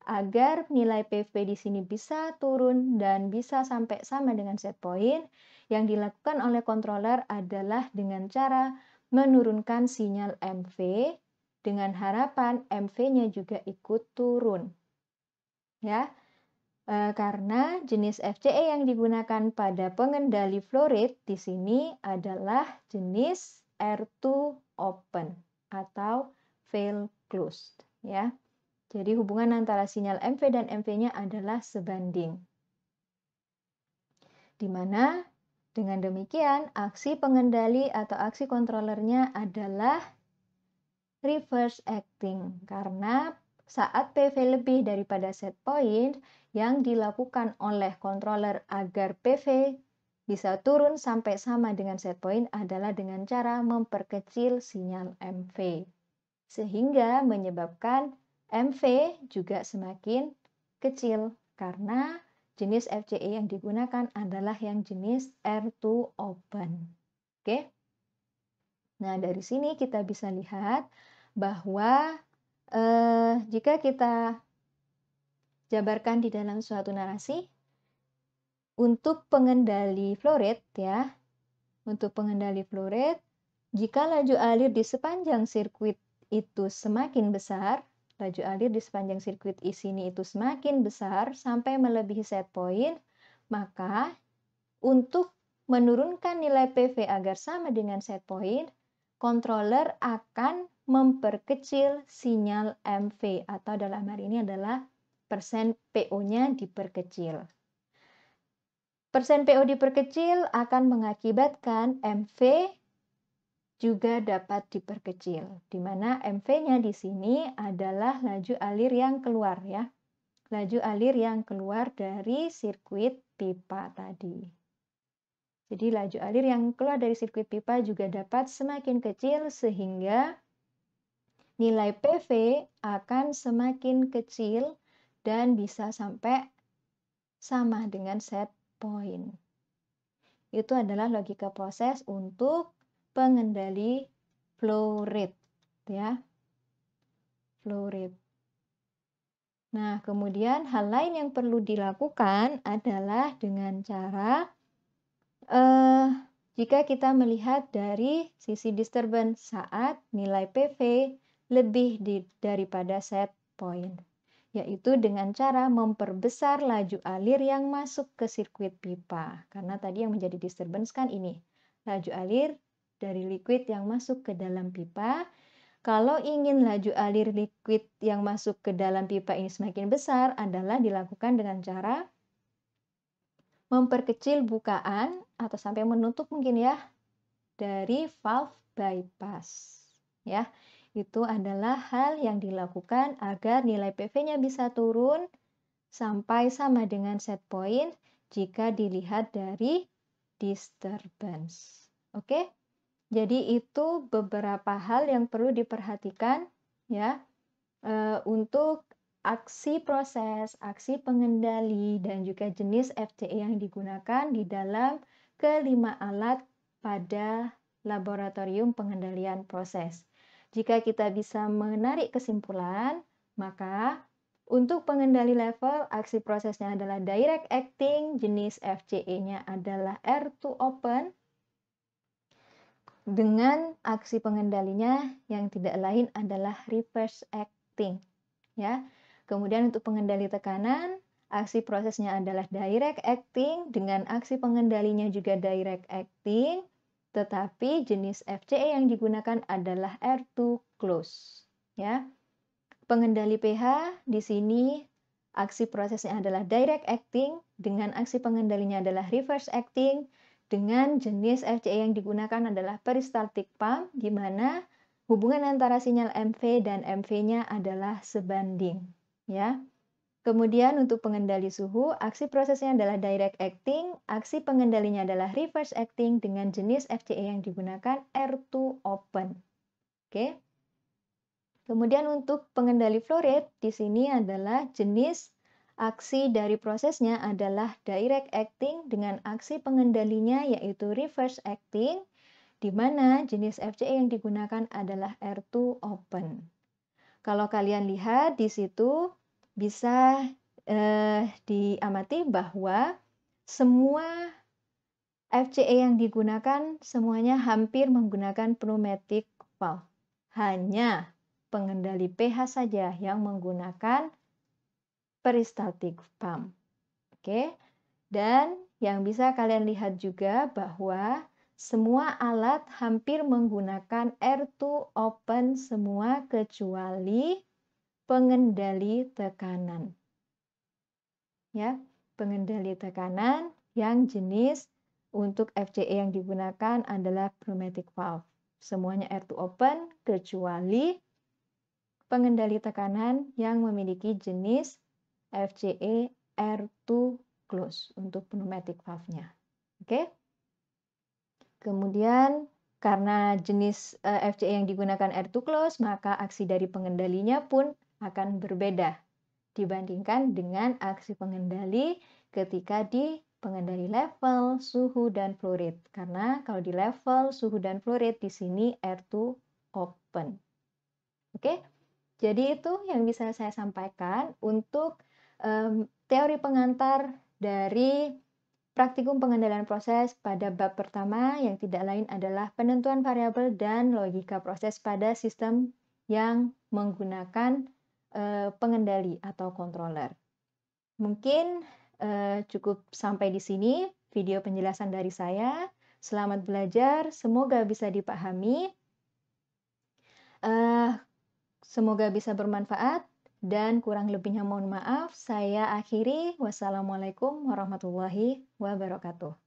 [SPEAKER 1] agar nilai PV di sini bisa turun dan bisa sampai sama dengan set point, yang dilakukan oleh controller adalah dengan cara menurunkan sinyal MV dengan harapan MV-nya juga ikut turun. Ya, karena jenis FCE yang digunakan pada pengendali flow rate di sini adalah jenis R2 open atau fail closed ya. Jadi hubungan antara sinyal MV dan MV-nya adalah sebanding. Di mana dengan demikian aksi pengendali atau aksi kontrolernya adalah reverse acting karena saat PV lebih daripada set point, yang dilakukan oleh controller agar PV bisa turun sampai sama dengan set point adalah dengan cara memperkecil sinyal MV. Sehingga menyebabkan MV juga semakin kecil karena jenis FCE yang digunakan adalah yang jenis R2 open. Oke. Nah, dari sini kita bisa lihat bahwa jika kita jabarkan di dalam suatu narasi, untuk pengendali flow rate ya, untuk pengendali flow rate, jika laju alir di sepanjang sirkuit itu semakin besar, laju alir di sepanjang sirkuit sini itu semakin besar sampai melebihi set point, maka untuk menurunkan nilai PV agar sama dengan set point, controller akan memperkecil sinyal MV atau dalam hal ini adalah persen PO-nya diperkecil. Persen PO diperkecil akan mengakibatkan MV juga dapat diperkecil, di mana MV-nya di sini adalah laju alir yang keluar ya. Laju alir yang keluar dari sirkuit pipa tadi. Jadi laju alir yang keluar dari sirkuit pipa juga dapat semakin kecil sehingga nilai PV akan semakin kecil dan bisa sampai sama dengan set point. Itu adalah logika proses untuk pengendali flow rate ya. Flow rate. Nah, kemudian hal lain yang perlu dilakukan adalah dengan cara jika kita melihat dari sisi disturbance saat nilai PV lebih daripada set point, yaitu dengan cara memperbesar laju alir yang masuk ke sirkuit pipa. Karena tadi yang menjadi disturbance kan ini, laju alir dari liquid yang masuk ke dalam pipa. Kalau ingin laju alir liquid yang masuk ke dalam pipa ini semakin besar adalah dilakukan dengan cara memperkecil bukaan atau sampai menutup mungkin ya dari valve bypass ya. Itu adalah hal yang dilakukan agar nilai PV-nya bisa turun sampai sama dengan set point jika dilihat dari disturbance. Oke? Jadi itu beberapa hal yang perlu diperhatikan ya untuk aksi proses, aksi pengendali, dan juga jenis FCE yang digunakan di dalam kelima alat pada laboratorium pengendalian proses. Jika kita bisa menarik kesimpulan, maka untuk pengendali level, aksi prosesnya adalah direct acting, jenis FCE-nya adalah R2 open, dengan aksi pengendalinya yang tidak lain adalah reverse acting ya. Kemudian untuk pengendali tekanan, aksi prosesnya adalah direct acting dengan aksi pengendalinya juga direct acting, tetapi jenis FCE yang digunakan adalah R2 close ya. Pengendali pH di sini aksi prosesnya adalah direct acting dengan aksi pengendalinya adalah reverse acting. Dengan jenis FCE yang digunakan adalah peristaltik pump, di mana hubungan antara sinyal MV dan MV-nya adalah sebanding. Ya. Kemudian untuk pengendali suhu, aksi prosesnya adalah direct acting, aksi pengendalinya adalah reverse acting dengan jenis FCE yang digunakan R2 open. Oke. Kemudian untuk pengendali flow rate, di sini adalah jenis aksi dari prosesnya adalah direct acting dengan aksi pengendalinya yaitu reverse acting, di mana jenis FCE yang digunakan adalah R2 open. Kalau kalian lihat di situ bisa diamati bahwa semua FCE yang digunakan semuanya hampir menggunakan pneumatic valve. Hanya pengendali pH saja yang menggunakan peristaltik pump. Oke. Dan yang bisa kalian lihat juga bahwa semua alat hampir menggunakan R2 open semua kecuali pengendali tekanan. Ya, pengendali tekanan yang jenis untuk FCE yang digunakan adalah pneumatic valve. Semuanya R2 open kecuali pengendali tekanan yang memiliki jenis FCE R2 close untuk pneumatic valve-nya. Oke. Kemudian karena jenis FCE yang digunakan R2 close, maka aksi dari pengendalinya pun akan berbeda dibandingkan dengan aksi pengendali ketika di pengendali level, suhu, dan flow rate. Karena kalau di level, suhu, dan flow rate di sini R2 open. Oke. Jadi itu yang bisa saya sampaikan untuk teori pengantar dari praktikum pengendalian proses pada bab pertama yang tidak lain adalah penentuan variabel dan logika proses pada sistem yang menggunakan pengendali atau controller. Mungkin cukup sampai di sini video penjelasan dari saya. Selamat belajar, semoga bisa dipahami. Semoga bisa bermanfaat dan kurang lebihnya mohon maaf. Saya akhiri. Wassalamualaikum warahmatullahi wabarakatuh.